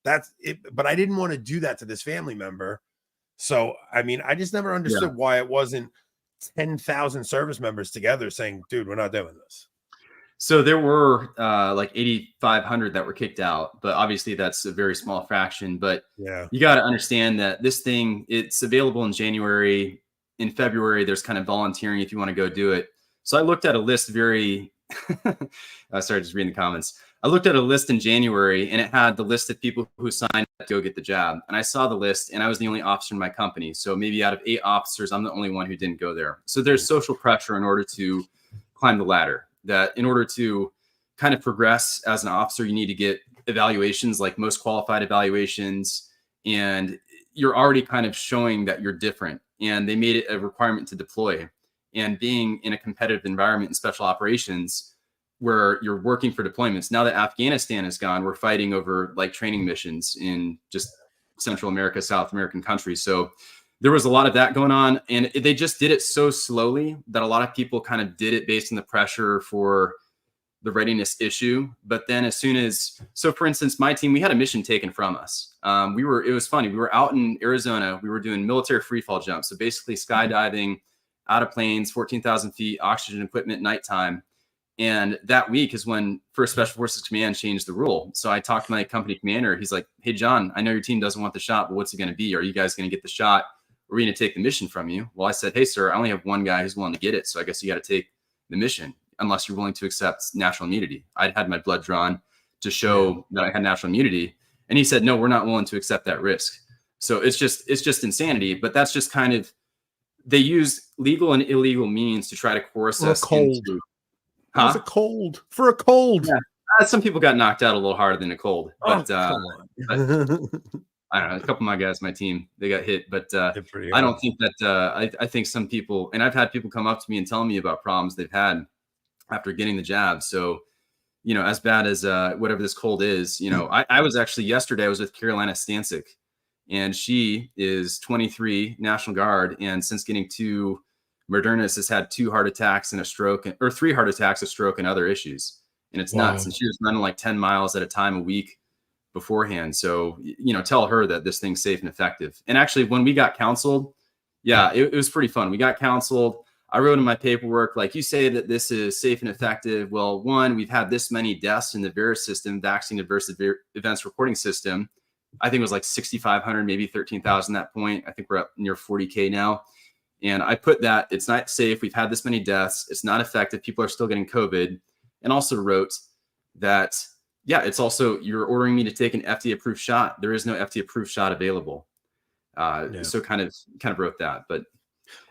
That's it. But I didn't want to do that to this family member. So, I mean, I just never understood why it wasn't 10,000 service members together saying, dude, we're not doing this. So there were like 8,500 that were kicked out, but obviously that's a very small fraction. But you got to understand that this thing, it's available in January. In February, there's kind of volunteering if you want to go do it. So I looked at a list sorry, just reading the comments. I looked at a list in January, and it had the list of people who signed up to go get the job. And I saw the list, and I was the only officer in my company. So maybe out of 8 officers, I'm the only one who didn't go there. So there's social pressure in order to climb the ladder, that in order to kind of progress as an officer, you need to get evaluations, like most qualified evaluations, and you're already kind of showing that you're different. And they made it a requirement to deploy. And being in a competitive environment in special operations where you're working for deployments, now that Afghanistan is gone, we're fighting over like training missions in just Central America, South American countries. So there was a lot of that going on, and they just did it so slowly that a lot of people kind of did it based on the pressure for the readiness issue. But then as soon as, so for instance, my team, we had a mission taken from us. It was funny. We were out in Arizona. We were doing military free fall jumps. So basically skydiving out of planes, 14,000 feet, oxygen equipment, nighttime. And that week is when First Special Forces Command changed the rule. So I talked to my company commander. He's like, hey, John, I know your team doesn't want the shot, but what's it going to be? Are you guys going to get the shot? Or are we going to take the mission from you? Well, I said, hey, sir, I only have one guy who's willing to get it. So I guess you got to take the mission unless you're willing to accept national immunity. I'd had my blood drawn to show that I had national immunity. And he said, no, we're not willing to accept that risk. So it's just insanity. But that's just kind of, they use legal and illegal means to try to coerce us into. Huh? For a cold. Yeah. Some people got knocked out a little harder than a cold. But, come on. But I don't know. A couple of my guys, my team, they got hit. But I don't think that I think some people, and I've had people come up to me and tell me about problems they've had after getting the jab. So, you know, as bad as whatever this cold is, you know, I was actually yesterday, I was with Carolina Stancic, and she is 23, National Guard. And since getting to Moderna's has had 2 heart attacks and a stroke, or 3 heart attacks, a stroke, and other issues. And it's nuts. And she was running like 10 miles at a time a week beforehand. So, you know, tell her that this thing's safe and effective. And actually, when we got counseled, it was pretty fun. We got counseled. I wrote in my paperwork, like, you say that this is safe and effective. Well, one, we've had this many deaths in the VAERS system, Vaccine Adverse Events Reporting System. I think it was like 6,500, maybe 13,000 at that point. I think we're up near 40K now. And I put that it's not safe. We've had this many deaths. It's not effective. People are still getting COVID. And also wrote that, it's also, you're ordering me to take an FDA approved shot. There is no FDA approved shot available. So kind of wrote that. But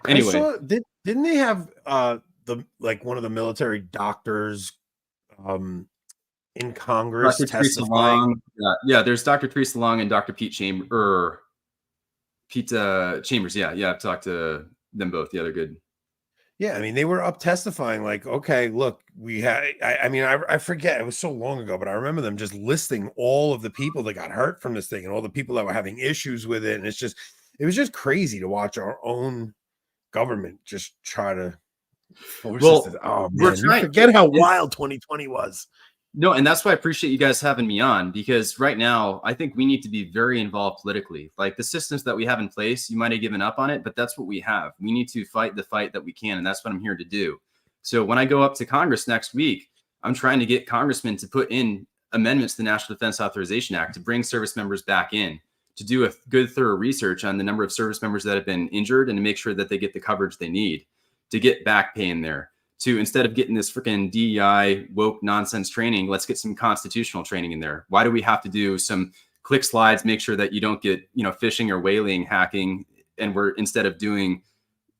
anyway, didn't they have one of the military doctors in Congress Dr. testifying? There's Dr. Teresa Long and Dr. Pete Chambers. Yeah, I've talked to them both. Yeah, they're good. Yeah, I mean, they were up testifying like, okay, look, we had, I forget, it was so long ago, but I remember them just listing all of the people that got hurt from this thing and all the people that were having issues with it. And it was just crazy to watch our own government just try to force us to, oh man, you forget how wild 2020 was. No, and that's why I appreciate you guys having me on, because right now I think we need to be very involved politically. Like the systems that we have in place, you might have given up on it, but that's what we have. We need to fight the fight that we can, and that's what I'm here to do. So when I go up to Congress next week, I'm trying to get congressmen to put in amendments to the National Defense Authorization Act to bring service members back in, to do a good, thorough research on the number of service members that have been injured and to make sure that they get the coverage they need, to get back pay in there. To, instead of getting this freaking DEI woke nonsense training, let's get some constitutional training in there. Why do we have to do some click slides, make sure that you don't get, phishing or whaling hacking, and we're, instead of doing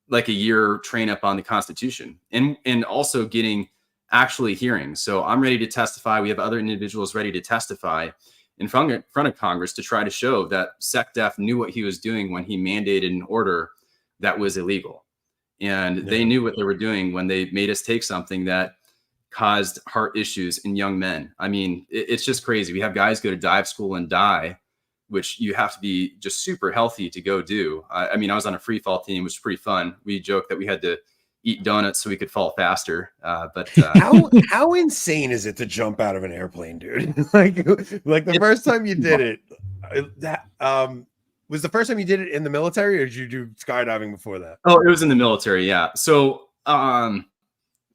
like a year train up on the Constitution, and also getting actually hearings. So I'm ready to testify. We have other individuals ready to testify in front of Congress to try to show that SecDef knew what he was doing when he mandated an order that was illegal. And they knew what they were doing when they made us take something that caused heart issues in young men. I mean, it's just crazy. We have guys go to dive school and die, which you have to be just super healthy to go do. I mean, I was on a free fall team, which was pretty fun. We joked that we had to eat donuts so we could fall faster. But how insane is it to jump out of an airplane, dude? like the first time you did it, was the first time you did it in the military, or did you do skydiving before that? Oh, it was in the military, yeah. So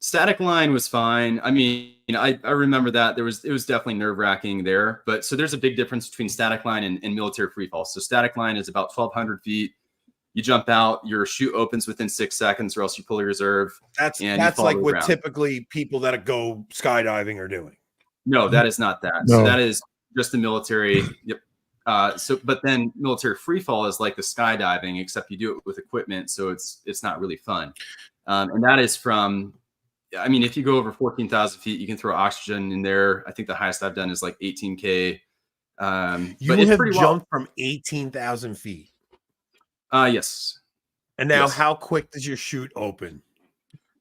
static line was fine. I mean, I remember that. It was definitely nerve-wracking there. But so there's a big difference between static line and military free fall. So static line is about 1,200 feet. You jump out, your chute opens within 6 seconds, or else you pull your reserve. That's like what typically people that go skydiving are doing. No, that is not that. No. So that is just the military. Yep. But then military free fall is like the skydiving, except you do it with equipment, so it's not really fun. And that is from I mean, if you go over 14,000 feet, you can throw oxygen in there. I think the highest I've done is like 18K. You but it's have pretty jumped from 18,000 feet. Yes. And now, Yes. how quick does your chute open?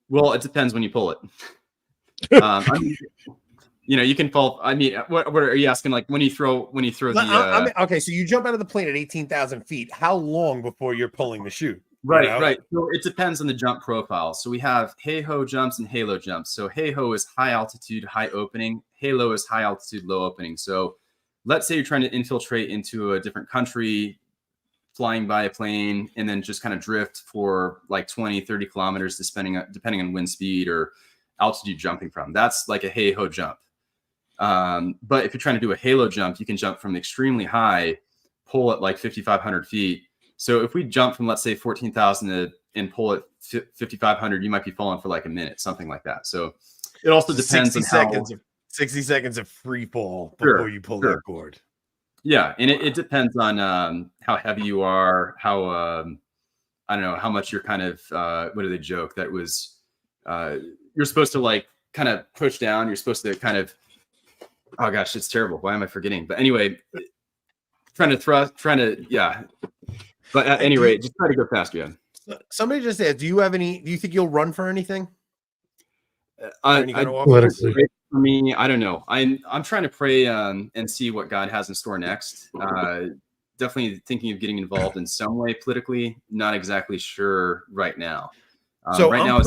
Well, it depends when you pull it. I mean, you can fall. I mean, what are you asking? Like when you throw the. Okay, so you jump out of the plane at 18,000 feet. How long before you're pulling the chute? Right, right. So it depends on the jump profile. So we have hey-ho jumps and halo jumps. So hey-ho is high altitude, high opening. Halo is high altitude, low opening. So let's say you're trying to infiltrate into a different country, flying by a plane, and then just kind of drift for like 20, 30 kilometers, depending on wind speed or altitude jumping from. That's like a hey-ho jump. But if you're trying to do a halo jump, you can jump from extremely high, pull at like 5,500 feet. So if we jump from, let's say, 14,000 and pull at 5,500, you might be falling for like a minute, something like that. So it also depends on 60 seconds of free fall before you pull that cord. Yeah, and it depends on how heavy you are, how I don't know how much you're kind of what do they joke that was you're supposed to like kind of push down. You're supposed to kind of oh gosh, it's terrible. Why am I forgetting? But anyway, trying to yeah. But at any rate, just try to go faster. Yeah. Somebody just asked, do you think you'll run for anything? For me, I don't know. I'm trying to pray and see what God has in store next. Definitely thinking of getting involved in some way politically. Not exactly sure right now. So right now,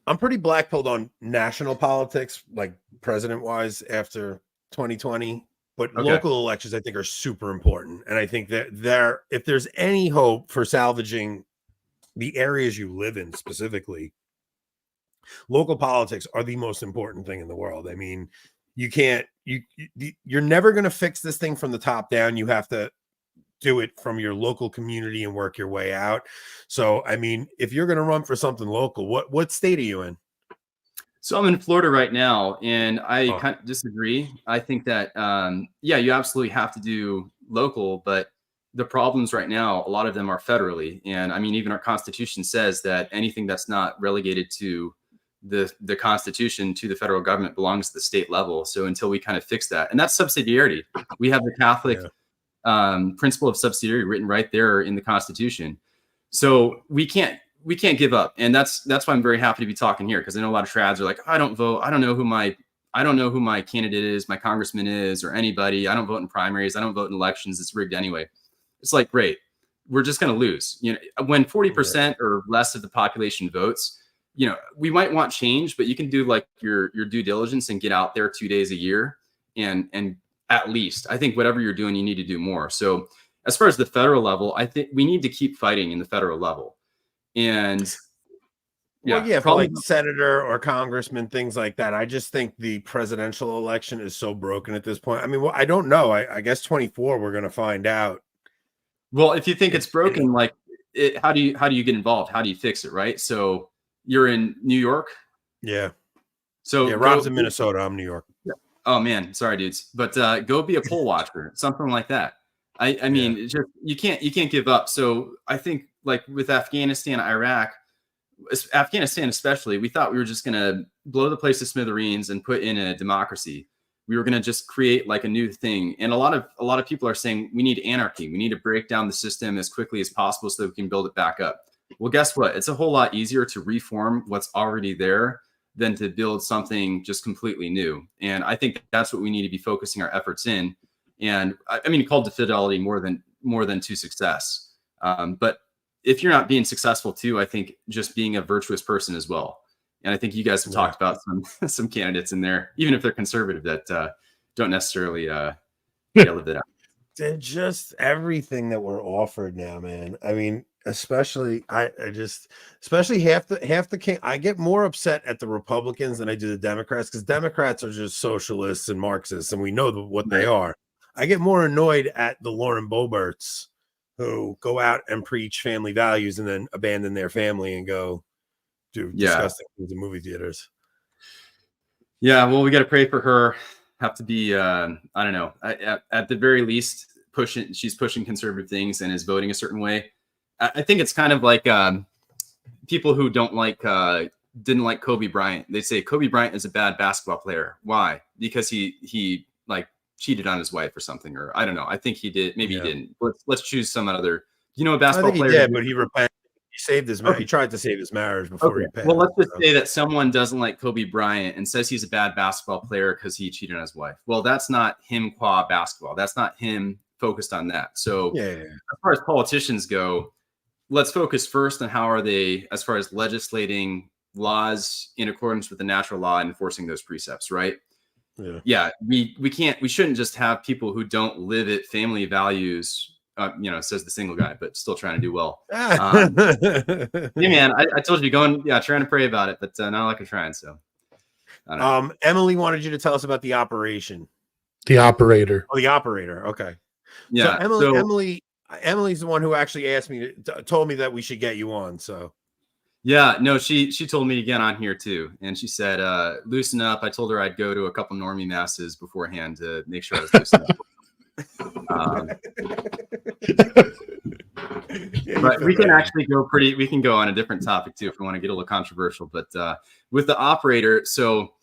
I'm pretty black-pilled on national politics, like president-wise after 2020. But local elections, I think, are super important. And I think that if there's any hope for salvaging the areas you live in specifically, local politics are the most important thing in the world. I mean, you're never going to fix this thing from the top down. You have to do it from your local community and work your way out. So, I mean, if you're going to run for something local, what state are you in? So I'm in Florida right now, and I kind of disagree. I think that, yeah, you absolutely have to do local, but the problems right now, a lot of them are federally. And I mean, even our Constitution says that anything that's not relegated to the Constitution to the federal government belongs to the state level. So until we kind of fix that, and that's subsidiarity. We have the Catholic principle of subsidiarity written right there in the Constitution. So we can't give up. And that's why I'm very happy to be talking here, because I know a lot of trads are like, I don't vote. I don't know who my candidate is, my congressman is, or anybody. I don't vote in primaries. I don't vote in elections. It's rigged anyway. It's like, great. We're just going to lose. When 40% or less of the population votes, we might want change, but you can do like your due diligence and get out there 2 days a year. And at least I think whatever you're doing, you need to do more. So as far as the federal level, I think we need to keep fighting in the federal level. And for like senator or congressman, things like that. I just think the presidential election is so broken at this point. I mean, I don't know. I guess 24, we're going to find out. Well, if you think it's broken, how do you get involved? How do you fix it? Right. So you're in New York. Yeah. So yeah, Rob's in Minnesota. I'm New York. Oh man, sorry, dudes. But go be a poll watcher, something like that. I mean, it's just, you can't give up. So I think like with Afghanistan, Iraq, Afghanistan especially, we thought we were just going to blow the place to smithereens and put in a democracy. We were going to just create like a new thing. And a lot of people are saying we need anarchy. We need to break down the system as quickly as possible so that we can build it back up. Well, guess what? It's a whole lot easier to reform what's already there than to build something just completely new. And I think that's what we need to be focusing our efforts in. And I mean, called to fidelity more than to success. But if you're not being successful too, I think just being a virtuous person as well. And I think you guys have talked about some candidates in there, even if they're conservative, that don't necessarily live it out. They're just everything that we're offered now, man. I mean, especially half the I get more upset at the Republicans than I do the Democrats, because Democrats are just socialists and Marxists, and we know what they are. I get more annoyed at the Lauren Boeberts who go out and preach family values and then abandon their family and go do disgusting things in movie theaters. Yeah, well, we got to pray for her. Have to be, I don't know, at the very least, she's pushing conservative things and is voting a certain way. I think it's kind of like people who don't like didn't like Kobe Bryant, they'd say Kobe Bryant is a bad basketball player. Why? Because he like cheated on his wife or something, or I don't know. I think he did. Maybe he didn't. Let's choose some other. You know, a I basketball think he player. did, but he repented. He saved his marriage. He tried to save his marriage before he passed. Well, let's just say that someone doesn't like Kobe Bryant and says he's a bad basketball player because he cheated on his wife. Well, that's not him qua basketball. That's not him focused on that. So as far as politicians go, let's focus first on how are they as far as legislating laws in accordance with the natural law and enforcing those precepts, right? We shouldn't just have people who don't live it, family values, says the single guy, but still trying to do well. Hey man, I told you trying to pray about it, but not like I'm trying. So I don't know. Emily wanted you to tell us about the operation. The operator. Oh, the operator. Okay. Yeah. So Emily's the one who actually asked me, told me that we should get you on. So yeah, no, she told me to get on here too. And she said, loosen up. I told her I'd go to a couple normie masses beforehand to make sure I was loosened up. But we can actually we can go on a different topic too if we want to get a little controversial. But with the operator, so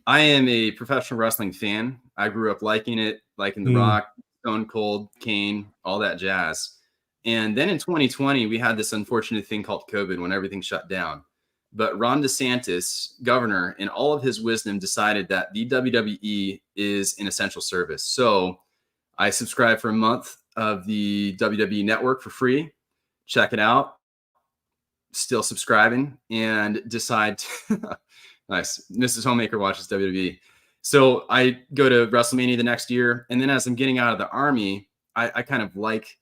I am a professional wrestling fan. I grew up liking it, liking The Rock, Stone Cold, Kane, all that jazz. And then in 2020, we had this unfortunate thing called COVID when everything shut down. But Ron DeSantis, governor, in all of his wisdom, decided that the WWE is an essential service. So I subscribed for a month of the WWE network for free. Check it out. Still subscribing and decide. Nice. Mrs. Homemaker watches WWE. So I go to WrestleMania the next year. And then as I'm getting out of the army, I kind of like,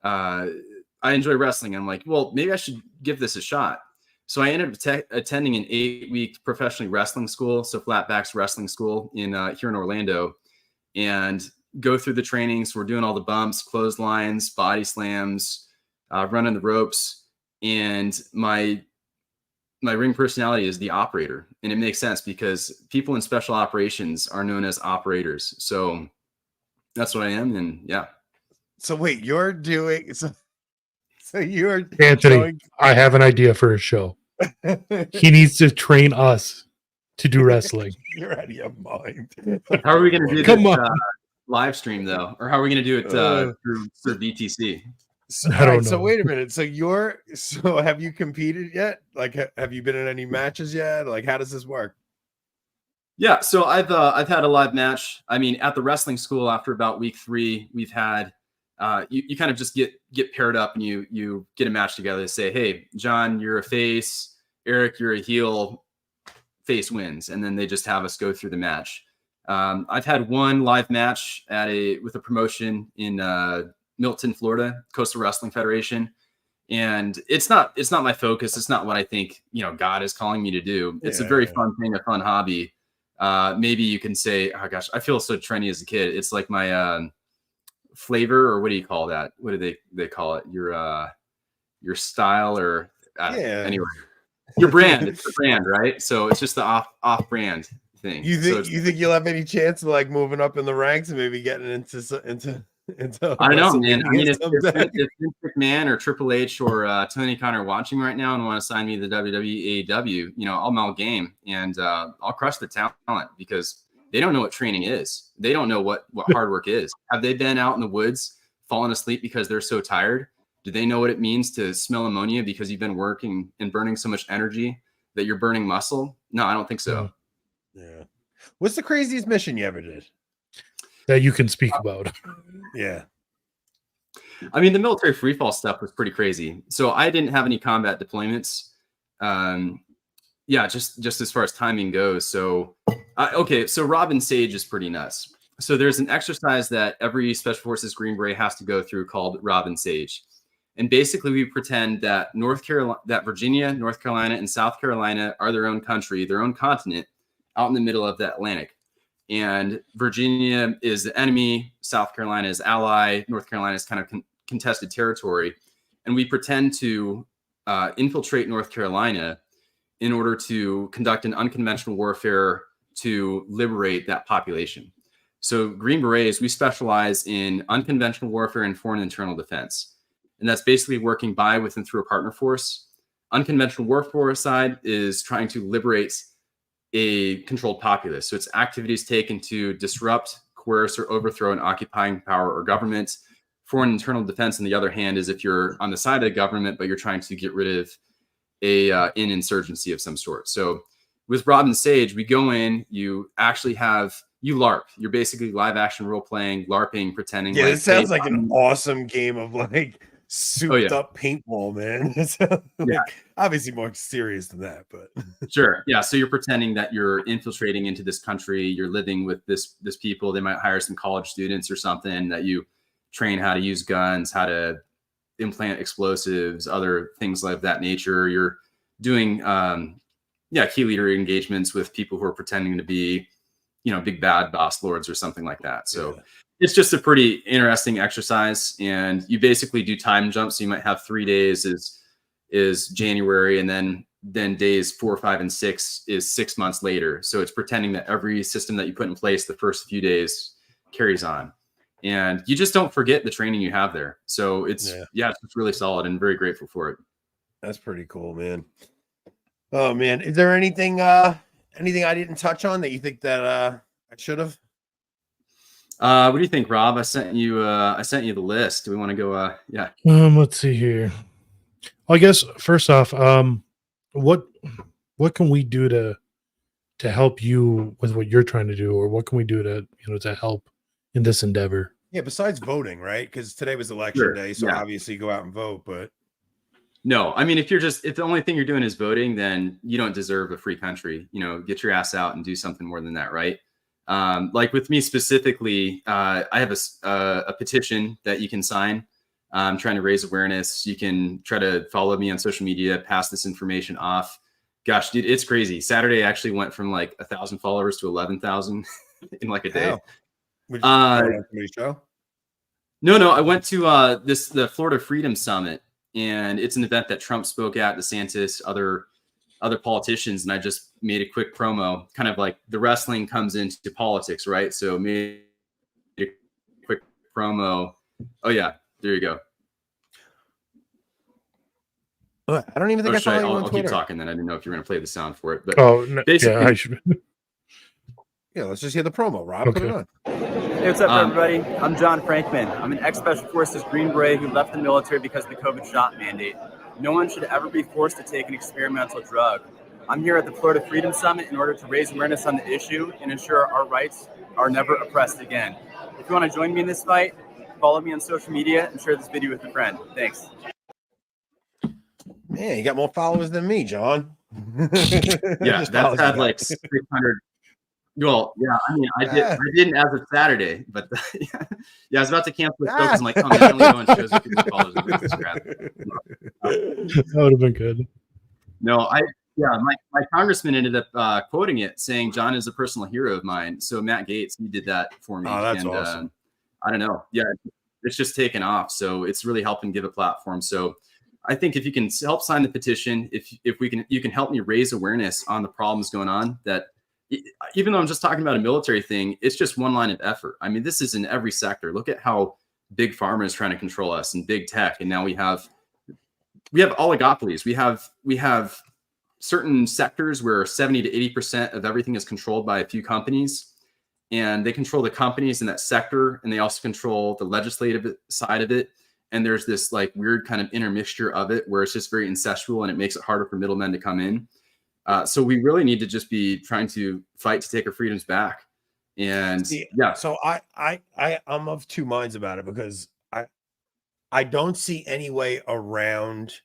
I enjoy wrestling. I'm like, well, maybe I should give this a shot. So I ended up attending an 8-week professional wrestling school. So Flatbacks Wrestling School here in Orlando, and go through the trainings. We're doing all the bumps, clotheslines, body slams, running the ropes. And my ring personality is the operator. And it makes sense because people in special operations are known as operators. So that's what I am. And yeah. So wait, you're doing so you're Anthony, I have an idea for a show. He needs to train us to do wrestling. You're out of your mind. How are we going to do Come this on. live stream though? Or how are we going to do it through BTC? So, I don't know. So wait a minute. So have you competed yet? Like, have you been in any matches yet? Like, how does this work? Yeah, so I've had a live match. I mean, at the wrestling school, after about week 3, we've had you kind of just get paired up and you get a match together to say, hey, John, you're a face, Eric, you're a heel, face wins, and then they just have us go through the match. I've had one live match with a promotion in Milton, Florida, Coastal Wrestling Federation. And it's not my focus. It's not what I think, God is calling me to do. It's a very fun thing, a fun hobby. Maybe you can say, oh gosh, I feel so trendy as a kid. It's like my flavor, or what do you call that? What do they call it? Your style, or anyway, your brand. It's the brand, right? So it's just the off brand thing. You think you'll have any chance of like moving up in the ranks and maybe getting into I don't know, man. I mean, if Vince McMahon or Triple H or Tony Khan are watching right now and want to sign me to the WWE, AEW, I'll game and I'll crush the talent, because they don't know what training is. They don't know what hard work is. Have they been out in the woods falling asleep because they're so tired? Do they know what it means to smell ammonia because you've been working and burning so much energy that you're burning muscle? No, I don't think so. Yeah. What's the craziest mission you ever did? That you can speak about. Yeah. I mean, the military freefall stuff was pretty crazy. So I didn't have any combat deployments. Just as far as timing goes. So, so Robin Sage is pretty nuts. So there's an exercise that every Special Forces Green Beret has to go through called Robin Sage. And basically we pretend that Virginia, North Carolina, and South Carolina are their own country, their own continent out in the middle of the Atlantic. And Virginia is the enemy, South Carolina is ally, North Carolina is kind of contested territory. And we pretend to infiltrate North Carolina in order to conduct an unconventional warfare to liberate that population. So Green Berets, we specialize in unconventional warfare and foreign internal defense. And that's basically working by, with, and through a partner force Unconventional warfare side is trying to liberate a controlled populace. So it's activities taken to disrupt, coerce, or overthrow an occupying power or government. Foreign internal defense, on the other hand, is if you're on the side of the government, but you're trying to get rid of an insurgency of some sort. So with Rob and Sage, we go in, you actually you LARP. You're basically live action role playing, LARPing, pretending. Yeah, like, it sounds hey, like an awesome game of like souped up paintball, man. It sounds like, obviously more serious than that, but sure. Yeah. So you're pretending that you're infiltrating into this country. You're living with this people. They might hire some college students or something that you train how to use guns, how to implant explosives, other things like that nature. You're doing key leader engagements with people who are pretending to be, big bad boss lords or something like that. So it's just a pretty interesting exercise, and you basically do time jumps. So you might have 3 days is January, and then days 4, 5, and 6 is 6 months later. So it's pretending that every system that you put in place the first few days carries on, and you just don't forget the training you have there. So it's really solid, and very grateful for it. That's pretty cool, man. Oh man, is there anything I didn't touch on that you think that I should have? What do you think, Rob? I sent you the list. Do we want to go? Yeah. Let's see here. Well, I guess first off, what can we do to help you with what you're trying to do, or what can we do to help in this endeavor? Yeah, besides voting, right? Because today was election day, so obviously go out and vote. But no, I mean, if the only thing you're doing is voting, then you don't deserve a free country. Get your ass out and do something more than that, right? Like with me specifically, I have a petition that you can sign. I'm trying to raise awareness. You can try to follow me on social media, pass this information off. Gosh, dude, it's crazy. Saturday I actually went from like 1,000 followers to 11,000 in like a day. Would you on somebody's show? No, I went to the Florida Freedom Summit, and it's an event that Trump spoke at, DeSantis, other politicians, and I just made a quick promo, kind of like the wrestling comes into politics, right? So made a quick promo. Oh yeah, there you go. I don't even think I saw you on I'll Twitter. keep talking then. I didn't know if you were going to play the sound for it, but basically, I should. Yeah, let's just hear the promo. Rob, put it on. Hey, what's up, everybody? I'm John Frankman. I'm an ex-Special Forces Green Beret who left the military because of the COVID shot mandate. No one should ever be forced to take an experimental drug. I'm here at the Florida Freedom Summit in order to raise awareness on the issue and ensure our rights are never oppressed again. If you want to join me in this fight, follow me on social media and share this video with a friend. Thanks. Man, you got more followers than me, John. Yeah, that's had like 600. Well, yeah, I mean, I didn't as of Saturday, but yeah, I was about to cancel the show because I'm like, oh man, I only go on shows with people followers on Instagram. That would have been good. No, my congressman ended up quoting it, saying John is a personal hero of mine. So Matt Gaetz, he did that for me. Oh, that's awesome. I don't know. Yeah, it's just taken off. So it's really helping give a platform. So I think if you can help sign the petition, if you can help me raise awareness on the problems going on, that even though I'm just talking about a military thing, it's just one line of effort. I mean, this is in every sector. Look at how big pharma is trying to control us and big tech. And now we have oligopolies. We have certain sectors where 70 to 80% of everything is controlled by a few companies, and they control the companies in that sector. And they also control the legislative side of it. And there's this like weird kind of intermixture of it where it's just very incestual, and it makes it harder for middlemen to come in. So we really need to just be trying to fight to take our freedoms back. And so I'm of two minds about it, because I don't see any way around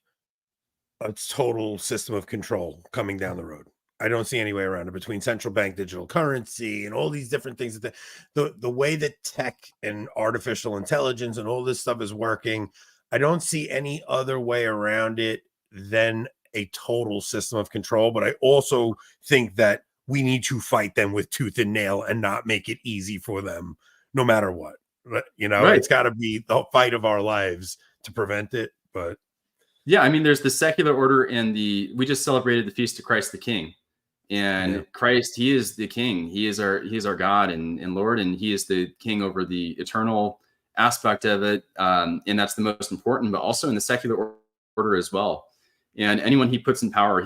a total system of control coming down the road. I don't see any way around it, between central bank digital currency and all these different things. That the way that tech and artificial intelligence and all this stuff is working, I don't see any other way around it than a total system of control. But I also think that we need to fight them with tooth and nail and not make it easy for them, no matter what. Right. It's got to be the fight of our lives to prevent it. But yeah, I mean, there's the secular order, and we just celebrated the feast of Christ the King, and Christ, he is the King. He is our God and Lord, and he is the King over the eternal aspect of it. And that's the most important, but also in the secular order as well. And anyone he puts in power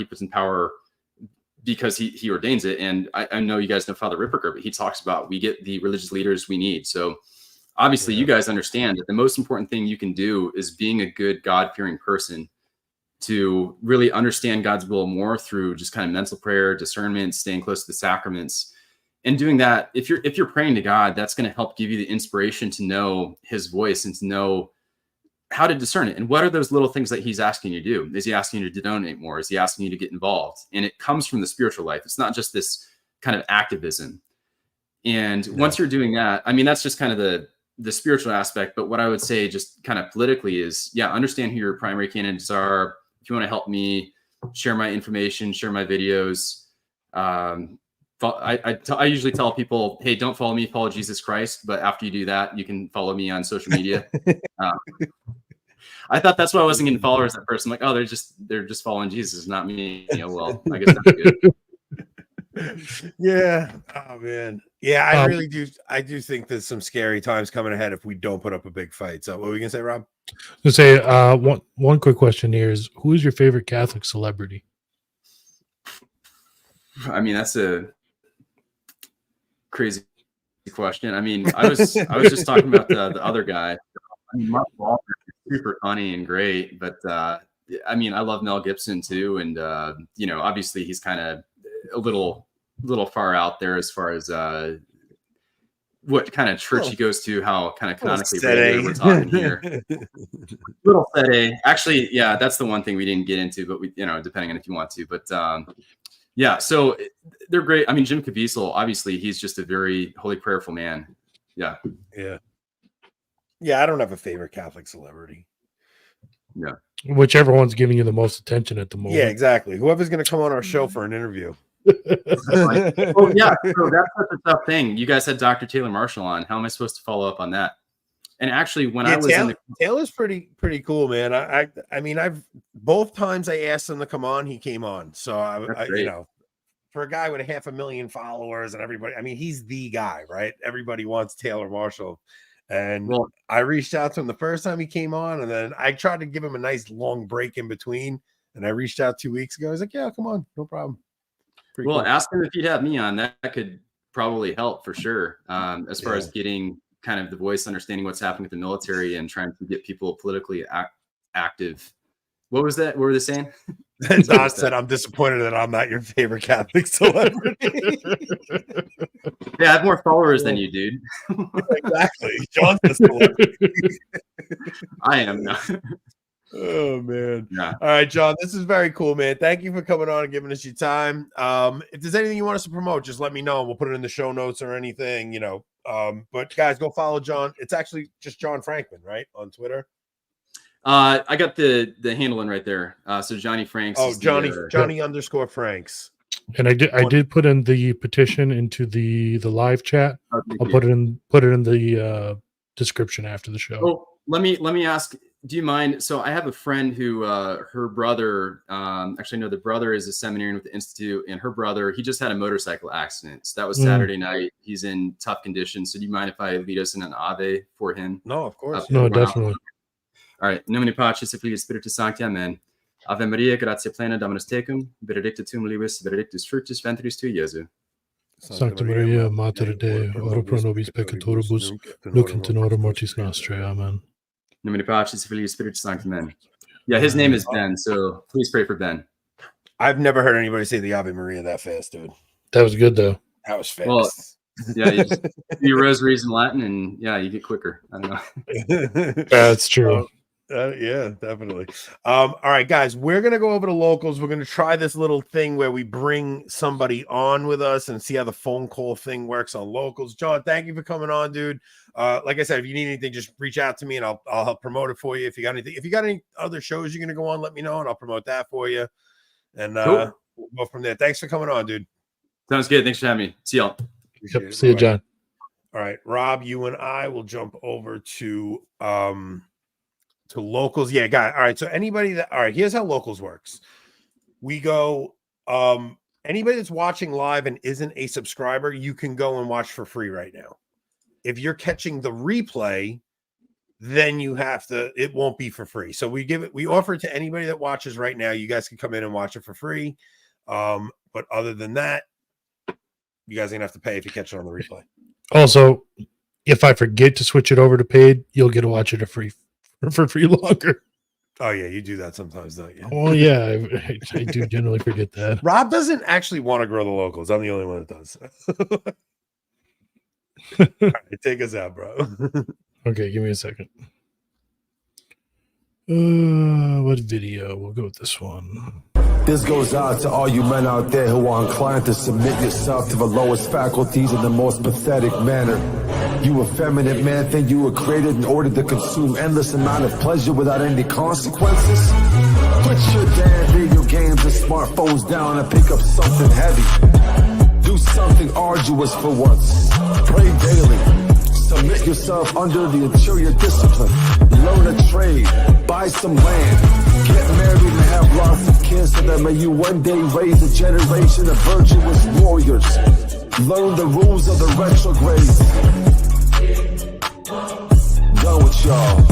because he ordains it. And I know you guys know Father Ripperger, but he talks about we get the religious leaders we need. So obviously you guys understand that the most important thing you can do is being a good God-fearing person, to really understand God's will more through just kind of mental prayer, discernment, staying close to the sacraments. And doing that, if you're praying to God, that's going to help give you the inspiration to know his voice and to know how to discern it. And what are those little things that he's asking you to do? Is he asking you to donate more? Is he asking you to get involved? And it comes from the spiritual life. It's not just this kind of activism. And once you're doing that, I mean, that's just kind of the spiritual aspect. But what I would say just kind of politically is, understand who your primary candidates are. If you want to help me, share my information, share my videos. I usually tell people, hey, don't follow me, follow Jesus Christ. But after you do that, you can follow me on social media. I thought that's why I wasn't getting followers at first. I'm like, oh, they're just following Jesus, not me. Well, I guess that's good. Yeah. Oh man. Yeah, I really do. I do think there's some scary times coming ahead if we don't put up a big fight. So what were we gonna say, Rob? To say one quick question here is, who is your favorite Catholic celebrity? I mean, that's a crazy question. I mean, I was just talking about the other guy. I mean, Mark Wahlberg is super funny and great, but I mean, I love Mel Gibson too, and obviously he's kind of a little far out there as far as what kind of church he goes to, how kind of canonically we're talking here. Little fede. Actually, yeah, that's the one thing we didn't get into, but we, depending on if you want to, but so they're great. I mean, Jim Caviezel, obviously, he's just a very holy, prayerful man. Yeah. I don't have a favorite Catholic celebrity. Yeah, whichever one's giving you the most attention at the moment. Yeah, exactly. Whoever's going to come on our show for an interview. Oh yeah, so that's such a tough thing. You guys had Dr. Taylor Marshall on. How am I supposed to follow up on that? And actually, when I was Taylor's pretty cool, man. I mean, I've both times I asked him to come on, he came on. So I for a guy with 500,000 followers and everybody, I mean, he's the guy, right? Everybody wants Taylor Marshall. And I reached out to him the first time he came on, and then I tried to give him a nice long break in between. And I reached out 2 weeks ago. I was like, yeah, come on, no problem. Pretty cool. Ask him if he'd have me on. That could probably help for sure. As far as getting kind of the voice, understanding what's happening with the military and trying to get people politically active. What was that? What were they saying? Don said, I'm disappointed that I'm not your favorite Catholic celebrity. Yeah, I have more followers than you, dude. Exactly. John's the celebrity. I am not. Oh man. Yeah. All right, John, this is very cool, man. Thank you for coming on and giving us your time. If there's anything you want us to promote, just let me know. We'll put it in the show notes or anything, but guys, go follow John. It's actually just John Frankman, right? On Twitter. I got the handle in right there. So Johnny Franks. Oh, Johnny _ Franks. And I did put in the petition into the live chat. I'll put it in the description after the show. Oh, let me ask, do you mind? So I have a friend who her brother, the brother is a seminarian with the Institute, and her brother, he just had a motorcycle accident. So that was Saturday night. He's in tough condition. So do you mind if I lead us in an Ave for him? No, of course. No, definitely. All right. Nomine Patris et Filii Spiritus Sancti. Amen. Ave Maria, gratia plena, Dominus tecum, benedicta tu mulieribus, benedictus fructus ventris tui, Iesu. Sancta Maria, Mater Dei, ora pro nobis peccatoribus, nunc et in hora mortis nostrae. Amen. Nomine Patris et Filii Spiritus Sancti. Amen. Yeah, his name is Ben, so please pray for Ben. I've never heard anybody say the Ave Maria that fast, dude. That was good, though. That was fast. Well, yeah, you just do your rosaries in Latin, and you get quicker. I don't know. That's true. Yeah, definitely. All right, guys, we're gonna go over to locals. We're gonna try this little thing where we bring somebody on with us and see how the phone call thing works on locals. John, thank you for coming on, dude. Like I said, if you need anything, just reach out to me and I'll help promote it for you. If you got any other shows you're gonna go on, let me know and I'll promote that for you. And cool. We'll go from there. Thanks for coming on, dude. Sounds good. Thanks for having me. See y'all. Yep. See you, John. All right, Rob, you and I will jump over to locals. Yeah, got it. All right. So here's how locals works. We go, anybody that's watching live and isn't a subscriber, you can go and watch for free right now. If you're catching the replay, then you have to, it won't be for free. So we offer it to anybody that watches right now. You guys can come in and watch it for free. But other than that, you guys are gonna have to pay if you catch it on the replay. Also, if I forget to switch it over to paid, you'll get to watch it for free longer. Oh yeah, you do that sometimes, don't you? Oh yeah, I do generally forget that. Rob doesn't actually want to grow the locals. I'm the only one that does. All right, take us out, bro. Okay, give me a second. What video? We'll go with this one. This goes out to all you men out there who are inclined to submit yourself to the lowest faculties in the most pathetic manner. You effeminate man think you were created in order to consume endless amount of pleasure without any consequences? Put your damn video games and smartphones down and pick up something heavy. Do something arduous for once. Pray daily. Submit yourself under the interior discipline. Learn a trade. Buy some land. Get married and have lots of kids so that may you one day raise a generation of virtuous warriors. Learn the rules of the retrograde. Done with y'all.